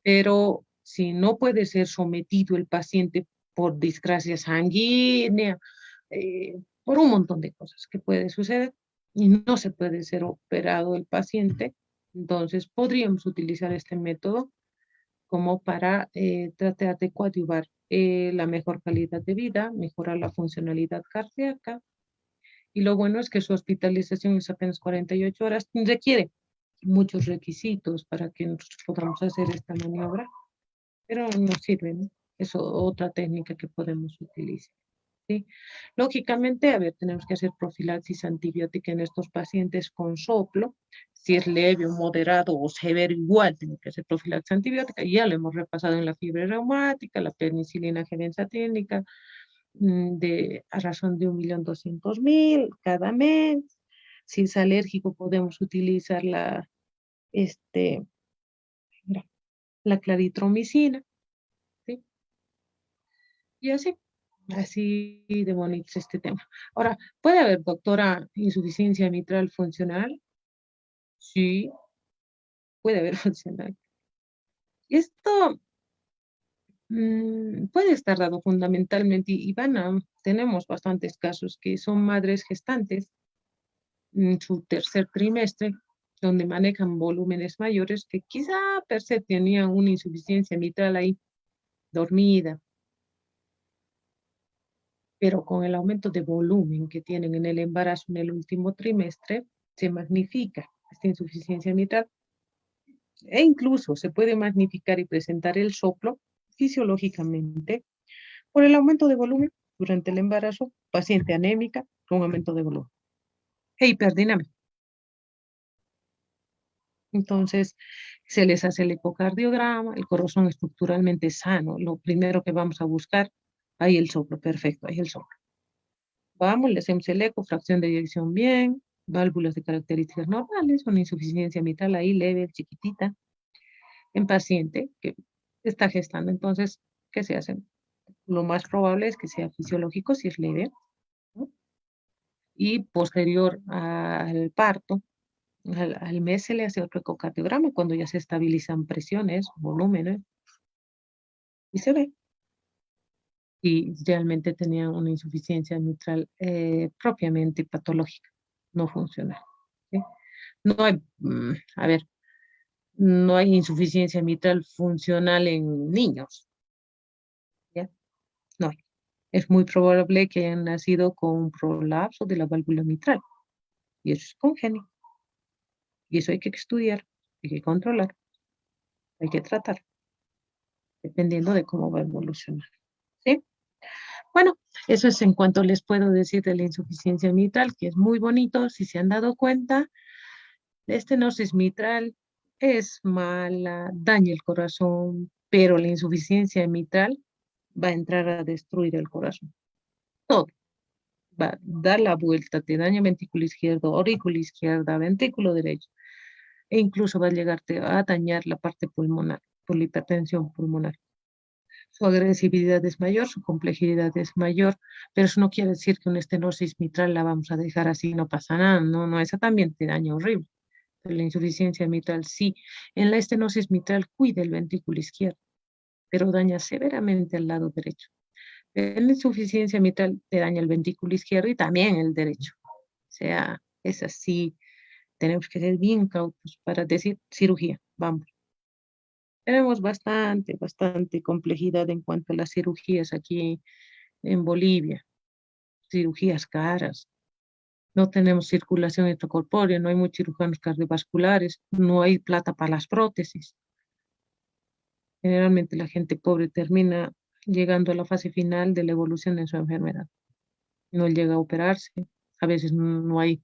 S1: Pero si no puede ser sometido el paciente por discrasia sanguínea, por un montón de cosas que puede suceder y no se puede ser operado el paciente, entonces podríamos utilizar este método como para tratar de coadyuvar la mejor calidad de vida, mejorar la funcionalidad cardíaca. Y lo bueno es que su hospitalización es apenas 48 horas, requiere muchos requisitos para que nosotros podamos hacer esta maniobra, pero nos sirve, ¿no? Es otra técnica que podemos utilizar. ¿Sí? Lógicamente, a ver, tenemos que hacer profilaxis antibiótica en estos pacientes con soplo. Si es leve o moderado o severo, igual tenemos que hacer profilaxis antibiótica. Ya lo hemos repasado en la fiebre reumática, la penicilina genensatínica, a razón de 1.200.000 cada mes. Si es alérgico, podemos utilizar la mira, la claritromicina, ¿sí? Y así de bonito es este tema. Ahora, ¿puede haber, doctora, insuficiencia mitral funcional? Sí, puede haber funcional. Esto puede estar dado fundamentalmente, tenemos bastantes casos que son madres gestantes en su tercer trimestre, donde manejan volúmenes mayores, que quizá per se tenían una insuficiencia mitral ahí dormida, pero con el aumento de volumen que tienen en el embarazo en el último trimestre, se magnifica esta insuficiencia mitral e incluso se puede magnificar y presentar el soplo fisiológicamente por el aumento de volumen durante el embarazo, paciente anémica con aumento de volumen e hiperdinámica. Entonces, se les hace el ecocardiograma, el corazón estructuralmente sano. Lo primero que vamos a buscar, ahí el soplo, perfecto, ahí el soplo. Vamos, le hacemos el eco, fracción de eyección bien, válvulas de características normales, una insuficiencia mitral ahí leve, chiquitita, en paciente que está gestando. Entonces, ¿qué se hace? Lo más probable es que sea fisiológico si es leve, ¿no? Y posterior al parto, al mes se le hace otro ecocardiograma cuando ya se estabilizan presiones, volúmenes, y se ve. Y realmente tenía una insuficiencia mitral propiamente patológica, no funcional, ¿sí? No hay, a ver, no hay insuficiencia mitral funcional en niños, ¿ya? No hay. Es muy probable que hayan nacido con un prolapso de la válvula mitral, y eso es congénito. Y eso hay que estudiar, hay que controlar, hay que tratar, dependiendo de cómo va a evolucionar, ¿sí? Bueno, eso es en cuanto les puedo decir de la insuficiencia mitral, que es muy bonito. Si se han dado cuenta, la estenosis mitral es mala, daña el corazón, pero la insuficiencia mitral va a entrar a destruir el corazón. Todo. Va a dar la vuelta, te daña ventrículo izquierdo, aurícula izquierda, ventrículo derecho, e incluso va a llegarte a dañar la parte pulmonar por la hipertensión pulmonar. Su agresividad es mayor, su complejidad es mayor, pero eso no quiere decir que una estenosis mitral la vamos a dejar así, no pasa nada, no, no, esa también te daña horrible. Pero la insuficiencia mitral sí. En la estenosis mitral cuida el ventrículo izquierdo, pero daña severamente al lado derecho. En la insuficiencia mitral te daña el ventrículo izquierdo y también el derecho. O sea, es así. Tenemos que ser bien cautos para decir cirugía, vamos. Tenemos bastante complejidad en cuanto a las cirugías aquí en Bolivia, cirugías caras. No tenemos circulación intracorpórea, no hay muchos cirujanos cardiovasculares, no hay plata para las prótesis. Generalmente la gente pobre termina llegando a la fase final de la evolución de su enfermedad. No llega a operarse, a veces no hay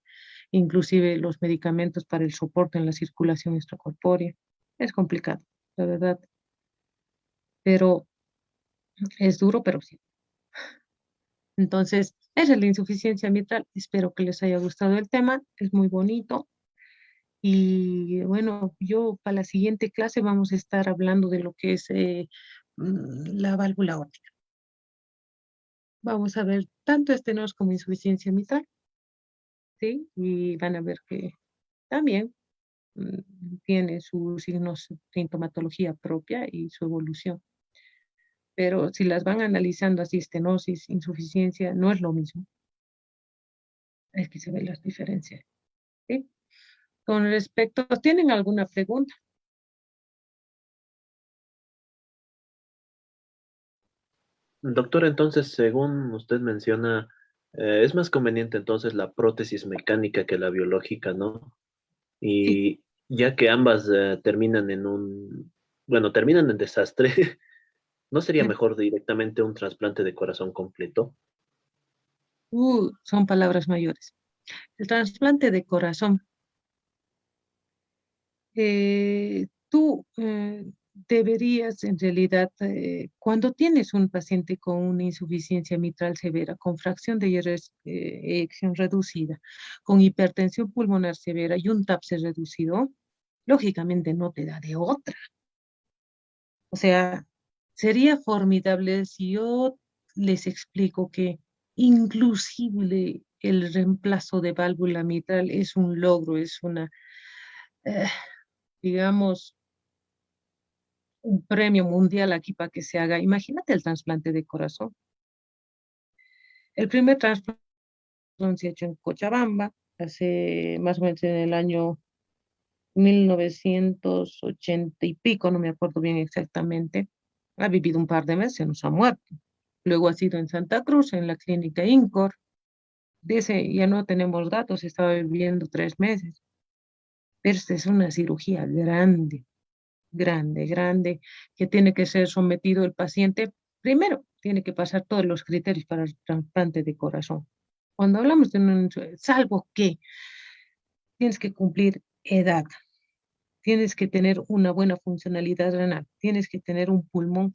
S1: inclusive los medicamentos para el soporte en la circulación extracorpórea. Es complicado, la verdad, pero es duro, pero sí. Entonces, esa es la insuficiencia mitral. Espero que les haya gustado el tema, es muy bonito. Y bueno, yo para la siguiente clase vamos a estar hablando de lo que es la válvula aórtica. Vamos a ver tanto estenosis como insuficiencia mitral, ¿sí? Y van a ver que también tiene su signos, sintomatología propia y su evolución. Pero si las van analizando así, estenosis, insuficiencia, no es lo mismo. Es que se ven las diferencias, ¿sí? Con respecto, ¿tienen alguna pregunta?
S2: Doctor, entonces, según usted menciona, es más conveniente entonces la prótesis mecánica que la biológica, ¿no?
S1: Sí,
S2: Y ya que ambas terminan bueno, terminan en desastre, ¿no sería mejor directamente un trasplante de corazón completo?
S1: son palabras mayores. El trasplante de corazón. Tú deberías, en realidad, cuando tienes un paciente con una insuficiencia mitral severa, con fracción de eyección reducida, con hipertensión pulmonar severa y un TAPSE reducido, lógicamente no te da de otra. O sea, sería formidable si yo les explico que inclusive el reemplazo de válvula mitral es un logro, es una, eh, digamos, un premio mundial aquí para que se haga. Imagínate el trasplante de corazón. El primer trasplante se ha hecho en Cochabamba, hace más o menos en el año 1980 y pico, no me acuerdo bien exactamente. Ha vivido un par de meses, nos ha muerto. Luego ha sido en Santa Cruz, en la clínica INCOR. De ese ya no tenemos datos, estaba viviendo 3 meses. Pero esta es una cirugía grande, grande, grande, que tiene que ser sometido el paciente. Primero, tiene que pasar todos los criterios para el trasplante de corazón. Cuando hablamos de un, salvo que tienes que cumplir edad, tienes que tener una buena funcionalidad renal, tienes que tener un pulmón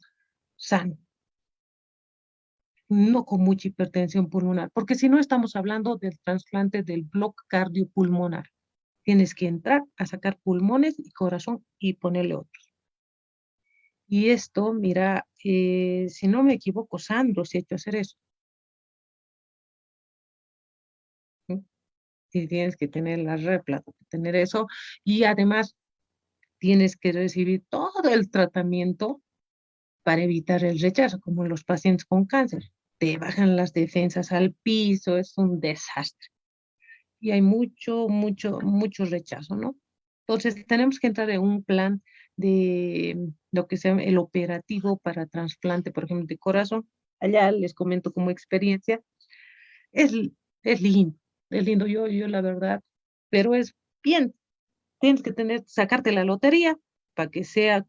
S1: sano, no con mucha hipertensión pulmonar, porque si no estamos hablando del trasplante del bloque cardiopulmonar. Tienes que entrar a sacar pulmones y corazón y ponerle otros. Y esto, mira, si no me equivoco, Sandro se ha hecho hacer eso. ¿Sí? Y tienes que tener la repla, tener eso, y además tienes que recibir todo el tratamiento para evitar el rechazo, como los pacientes con cáncer. Te bajan las defensas al piso, es un desastre. Y hay mucho rechazo, ¿no? Entonces, tenemos que entrar en un plan de lo que se llama el operativo para trasplante, por ejemplo, de corazón. Allá les comento como experiencia, es, es lindo, es lindo, yo la verdad, pero es bien, tienes que sacarte la lotería para que sea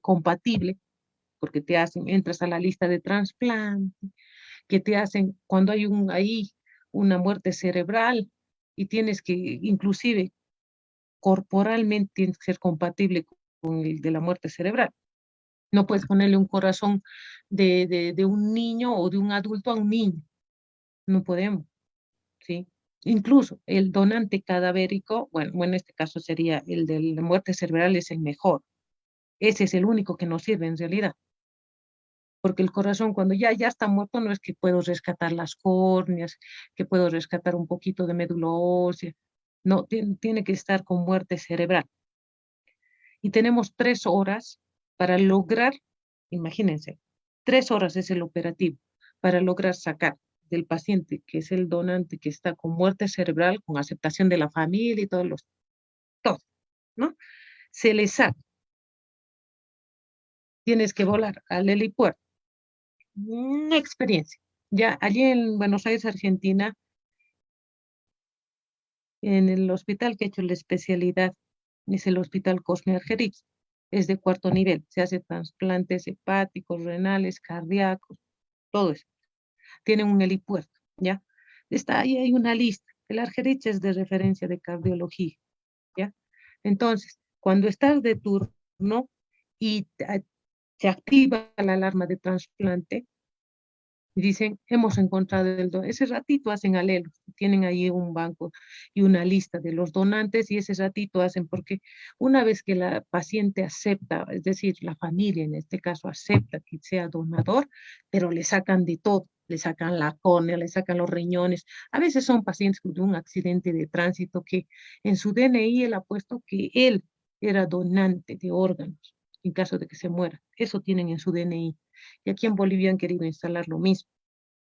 S1: compatible, porque te hacen, entras a la lista de trasplante, que te hacen cuando hay ahí una muerte cerebral y tienes que, inclusive corporalmente, tienes que ser compatible con el de la muerte cerebral. No puedes ponerle un corazón de un niño o de un adulto a un niño. No podemos, ¿sí? Incluso el donante cadavérico, bueno, en este caso sería el de la muerte cerebral, es el mejor. Ese es el único que nos sirve en realidad. Porque el corazón cuando ya está muerto no es que puedo rescatar las córneas, que puedo rescatar un poquito de médula ósea, no, tiene que estar con muerte cerebral. Y tenemos 3 horas para lograr, imagínense, 3 horas es el operativo, para lograr sacar del paciente, que es el donante que está con muerte cerebral, con aceptación de la familia y todo, ¿no? Se le saca. Tienes que volar al helipuerto. Una experiencia. Ya allí en Buenos Aires, Argentina, en el hospital que he hecho la especialidad, es el Hospital Cosme Argerich, es de 4 nivel, se hace trasplantes hepáticos, renales, cardíacos, todo eso. Tienen un helipuerto, ¿ya? Está ahí, hay una lista. El Argerich es de referencia de cardiología, ¿ya? Entonces, cuando estás de turno y se activa la alarma de trasplante, y dicen, hemos encontrado el don. Ese ratito hacen alelos, tienen ahí un banco y una lista de los donantes y ese ratito hacen, porque una vez que la paciente acepta, es decir, la familia en este caso acepta que sea donador, pero le sacan de todo, le sacan la córnea, le sacan los riñones. A veces son pacientes de un accidente de tránsito que en su DNI él ha puesto que él era donante de órganos en caso de que se muera. Eso tienen en su DNI. Y aquí en Bolivia han querido instalar lo mismo.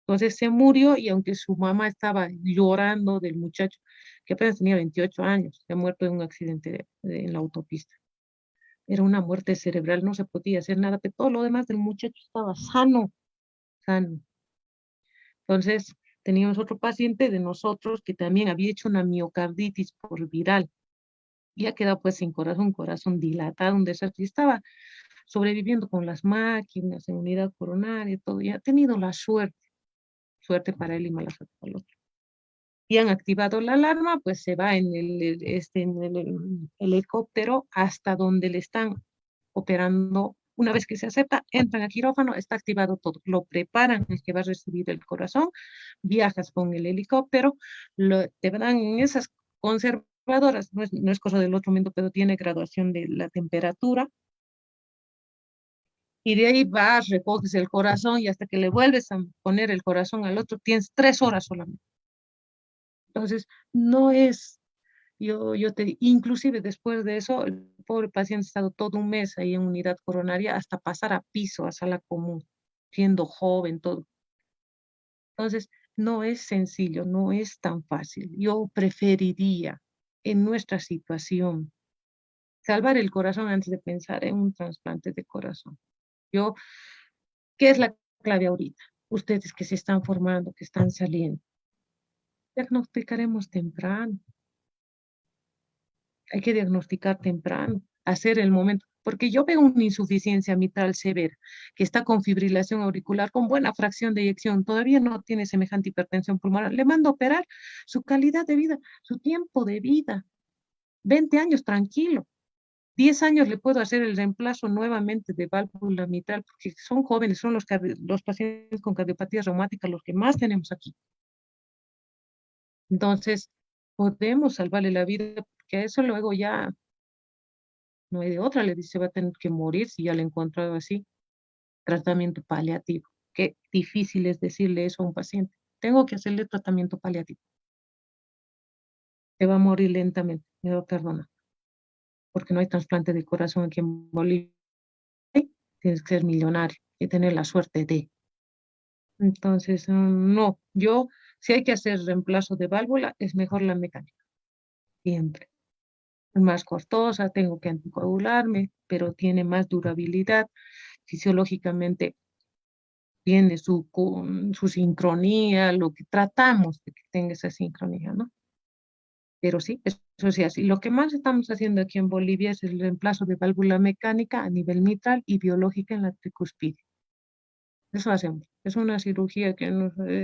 S1: Entonces se murió y aunque su mamá estaba llorando del muchacho, que apenas tenía 28 años, se ha muerto en un accidente en la autopista. Era una muerte cerebral, no se podía hacer nada, pero todo lo demás del muchacho estaba sano, sano. Entonces teníamos otro paciente de nosotros que también había hecho una miocarditis por viral y ha quedado pues sin corazón, corazón dilatado, un desastre. Y estaba sobreviviendo con las máquinas, en unidad coronaria, todo, y ha tenido la suerte para él y mala suerte para el otro. Y han activado la alarma, pues se va en el helicóptero hasta donde le están operando. Una vez que se acepta, entran al quirófano, está activado todo. Lo preparan, es que va a recibir el corazón, viajas con el helicóptero, te dan esas conservas conservadoras, no es cosa del otro mundo, pero tiene graduación de la temperatura, y de ahí vas, recoges el corazón y hasta que le vuelves a poner el corazón al otro, tienes 3 horas solamente. Entonces, no es, inclusive después de eso, el pobre paciente ha estado todo un mes ahí en unidad coronaria hasta pasar a piso, a sala común, siendo joven, todo. Entonces, no es sencillo, no es tan fácil. Yo preferiría, en nuestra situación, salvar el corazón antes de pensar en un trasplante de corazón. Yo, ¿qué es la clave ahorita? Ustedes que se están formando, que están saliendo, diagnosticaremos temprano. Hay que diagnosticar temprano, hacer el momento, porque yo veo una insuficiencia mitral severa, que está con fibrilación auricular, con buena fracción de eyección, todavía no tiene semejante hipertensión pulmonar, le mando a operar, su calidad de vida, su tiempo de vida, 20 años tranquilo, 10 años le puedo hacer el reemplazo nuevamente de válvula mitral, porque son jóvenes, son los pacientes con cardiopatía reumática los que más tenemos aquí. Entonces, podemos salvarle la vida, porque a eso luego ya no hay de otra, le dice, va a tener que morir si ya le he encontrado así. Tratamiento paliativo. Qué difícil es decirle eso a un paciente. Tengo que hacerle tratamiento paliativo. Se va a morir lentamente, me va a perdonar. Porque no hay trasplante de corazón aquí en Bolivia. Tienes que ser millonario y tener la suerte de. Entonces, no, si hay que hacer reemplazo de válvula, es mejor la mecánica. Siempre. Es más costosa, tengo que anticoagularme, pero tiene más durabilidad. Fisiológicamente tiene su sincronía, lo que tratamos de que tenga esa sincronía, ¿no? Pero sí, eso sí, así. Lo que más estamos haciendo aquí en Bolivia es el reemplazo de válvula mecánica a nivel mitral y biológica en la tricuspidia. Eso hacemos. Es una cirugía que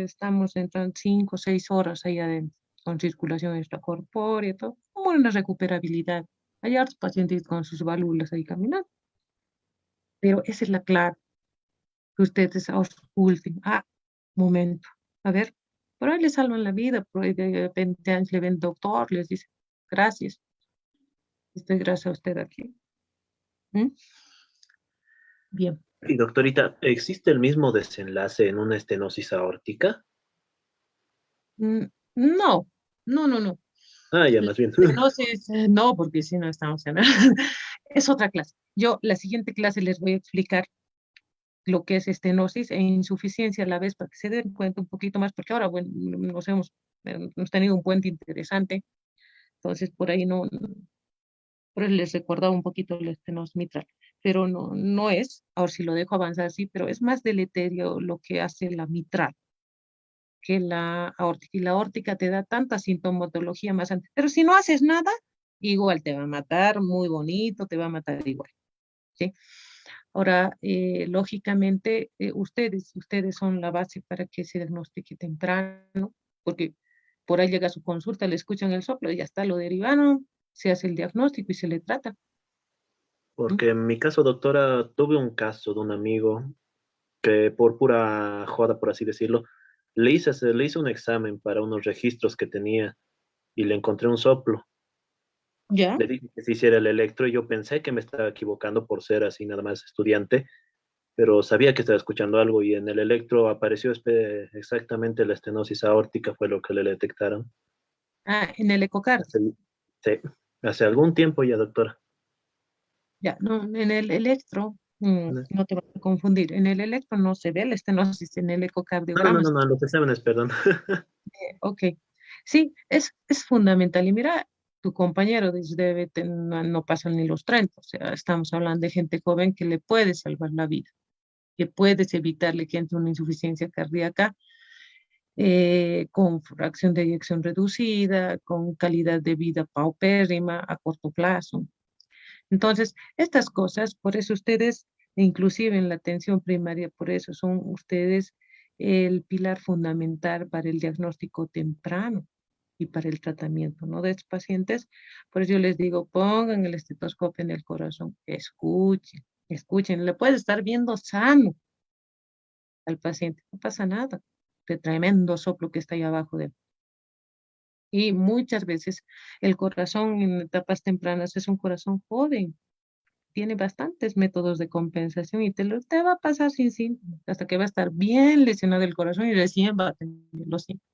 S1: estamos entrando 5 o 6 horas ahí adentro, con circulación extracorpórea y todo, como una recuperabilidad. Hay hartos pacientes con sus válvulas ahí caminando, pero esa es la clave, que ustedes ausculten. Momento. A ver, por ahí le salvan la vida, por ahí de 20 años le ven doctor, les dice, gracias, estoy gracias a usted aquí. ¿Mm? Bien.
S2: Y doctorita, ¿existe el mismo desenlace en una estenosis aórtica?
S1: Mm, No, no.
S2: Ah, ya,
S1: La
S2: más bien.
S1: estenosis, no, porque si no estamos en... Es otra clase. Yo, la siguiente clase les voy a explicar lo que es estenosis e insuficiencia a la vez, para que se den cuenta un poquito más, porque ahora, bueno, hemos tenido un puente interesante, entonces por ahí por eso les recordaba un poquito el estenosis mitral, pero no es, ahora si lo dejo avanzar así, pero es más deleterio lo que hace la mitral que la aórtica, y la aórtica te da tanta sintomatología más antes, pero si no haces nada, igual te va a matar, muy bonito, te va a matar igual, ¿sí? Ahora, lógicamente, ustedes son la base para que se diagnostique temprano, porque por ahí llega su consulta, le escuchan el soplo y ya está, lo derivaron, se hace el diagnóstico y se le trata. ¿Mm?
S2: Porque en mi caso, doctora, tuve un caso de un amigo que por pura joda, por así decirlo, le hice un examen para unos registros que tenía y le encontré un soplo.
S1: ¿Ya?
S2: Le dije que se hiciera el electro y yo pensé que me estaba equivocando por ser así nada más estudiante, pero sabía que estaba escuchando algo y en el electro apareció exactamente la estenosis aórtica, fue lo que le detectaron.
S1: En el ecocardio.
S2: Sí, hace algún tiempo ya, doctora.
S1: Ya, no, en el electro,
S2: No,
S1: no te vas a confundir, en el electro no se ve la estenosis, en el
S2: no,
S1: ecocardiograma.
S2: no, no, en los exámenes, perdón.
S1: Ok, sí, es fundamental. Y mira, tu compañero no pasan ni los 30, o sea, estamos hablando de gente joven que le puede salvar la vida, que puedes evitarle que entre una insuficiencia cardíaca con fracción de eyección reducida, con calidad de vida paupérrima a corto plazo. Entonces, estas cosas, por eso ustedes, inclusive en la atención primaria, por eso son ustedes el pilar fundamental para el diagnóstico temprano y para el tratamiento, ¿no? De estos pacientes. Por eso yo les digo, pongan el estetoscopio en el corazón, escuchen, le puede estar viendo sano al paciente, no pasa nada, de tremendo soplo que está ahí abajo de él. Y muchas veces el corazón en etapas tempranas es un corazón joven, tiene bastantes métodos de compensación y te va a pasar sin síntomas, hasta que va a estar bien lesionado el corazón y recién va a tener los síntomas.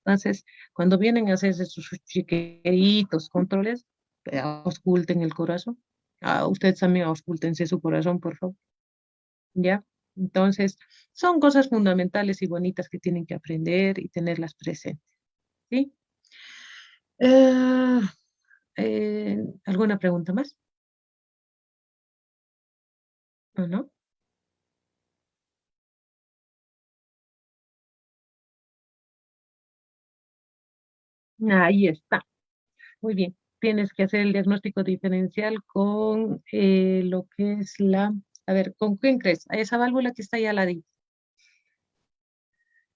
S1: Entonces, cuando vienen a hacerse sus chequeitos, controles, ausculten el corazón. Ustedes también auscultense su corazón, por favor. ¿Ya? Entonces, son cosas fundamentales y bonitas que tienen que aprender y tenerlas presentes. ¿Sí? Eh, ¿Alguna pregunta más? ¿O no? Ahí está. Muy bien. Tienes que hacer el diagnóstico diferencial con lo que es la... A ver, ¿con quién crees? A esa válvula que está ahí al ladito.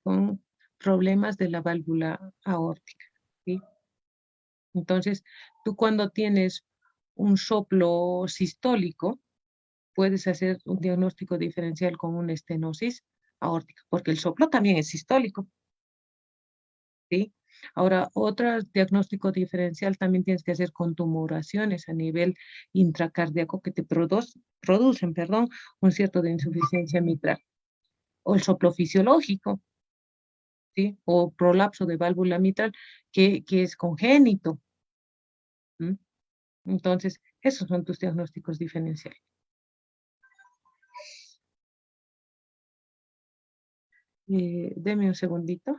S1: Con problemas de la válvula aórtica. ¿Sí? Entonces, tú cuando tienes un soplo sistólico, puedes hacer un diagnóstico diferencial con una estenosis aórtica, porque el soplo también es sistólico. ¿Sí? Ahora, otro diagnóstico diferencial también tienes que hacer con tumoraciones a nivel intracardíaco que te producen, perdón, un cierto de insuficiencia mitral. O el soplo fisiológico, ¿sí? O prolapso de válvula mitral que es congénito. ¿Mm? Entonces, esos son tus diagnósticos diferenciales. Deme un segundito.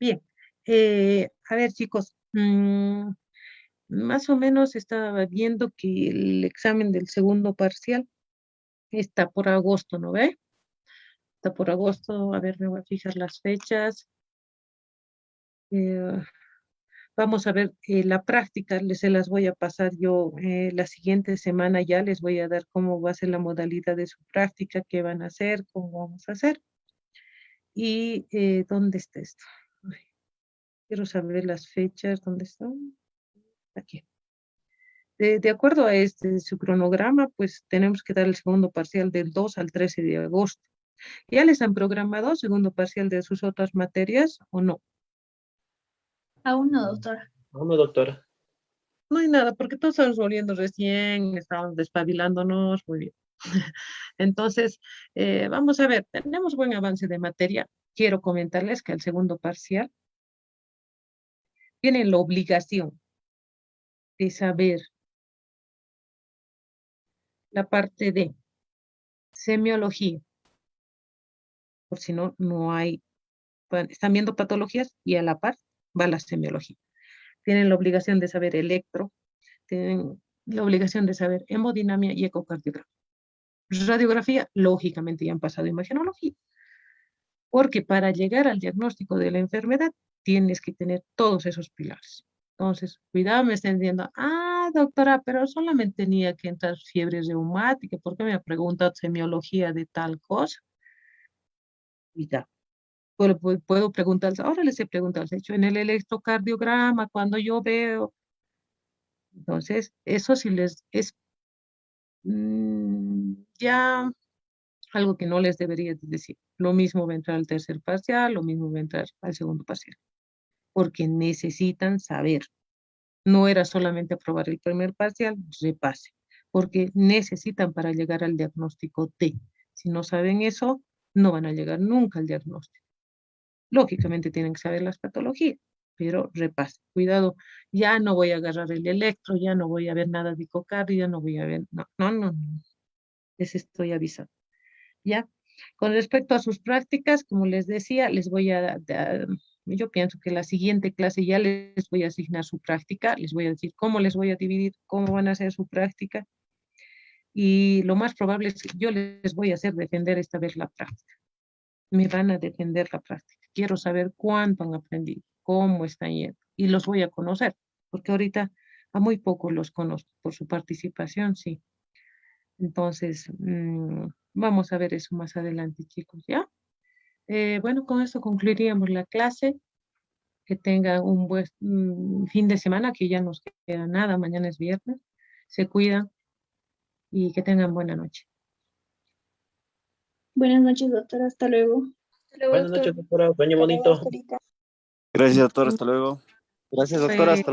S1: Bien. A ver, chicos, más o menos estaba viendo que el examen del segundo parcial está por agosto, ¿no ve? Está por agosto, a ver, me voy a fijar las fechas. Eh, Vamos a ver la práctica, se las voy a pasar yo la siguiente semana ya, les voy a dar cómo va a ser la modalidad de su práctica, qué van a hacer, cómo vamos a hacer. Y ¿dónde está esto? Ay, quiero saber las fechas, ¿dónde están? Aquí. De acuerdo a su cronograma, pues tenemos que dar el segundo parcial del 2 al 13 de agosto. ¿Ya les han programado segundo parcial de sus otras materias o no?
S5: Aún no, doctora.
S2: No, doctora.
S1: No hay nada, porque todos estamos volviendo recién, estamos despabilándonos, muy bien. Entonces, vamos a ver, tenemos buen avance de materia. Quiero comentarles que el segundo parcial tiene la obligación de saber la parte de semiología, por si no, no hay, están viendo patologías y a la par va la semiología. Tienen la obligación de saber electro, tienen la obligación de saber hemodinamia y ecocardiograma. Radiografía, lógicamente ya han pasado imagenología, porque para llegar al diagnóstico de la enfermedad tienes que tener todos esos pilares. Entonces, cuidado, me están diciendo, doctora, pero solamente tenía que entrar fiebre reumática, ¿por qué me ha preguntado semiología de tal cosa? Cuidado. Puedo preguntarles, ahora les he preguntado, ¿has hecho en el electrocardiograma cuando yo veo? Entonces, eso sí les es ya algo que no les debería decir. Lo mismo va a entrar al tercer parcial, lo mismo va a entrar al segundo parcial, porque necesitan saber. No era solamente aprobar el primer parcial, repase, porque necesitan para llegar al diagnóstico D. Si no saben eso, no van a llegar nunca al diagnóstico. Lógicamente tienen que saber las patologías, pero repasen. Cuidado, ya no voy a agarrar el electro, ya no voy a ver nada de ecocardio, ya no voy a ver, no. Les estoy avisando. ¿Ya? Con respecto a sus prácticas, como les decía, les voy a dar, yo pienso que la siguiente clase ya les voy a asignar su práctica, les voy a decir cómo les voy a dividir, cómo van a hacer su práctica, y lo más probable es que yo les voy a hacer defender esta vez la práctica. Me van a defender la práctica. Quiero saber cuánto han aprendido, cómo están yendo, y los voy a conocer, porque ahorita a muy poco los conozco, por su participación, sí. Entonces, vamos a ver eso más adelante, chicos, ¿ya? Bueno, con esto concluiríamos la clase. Que tengan un buen fin de semana, que ya nos queda nada, mañana es viernes. Se cuidan y que tengan buena noche.
S9: Buenas noches, doctora. Hasta luego.
S3: Hasta luego,
S2: Buenas
S3: doctor.
S2: noches, doctora. Sueño bonito.
S10: Gracias, doctor. Hasta luego.
S11: Gracias, doctora. Hasta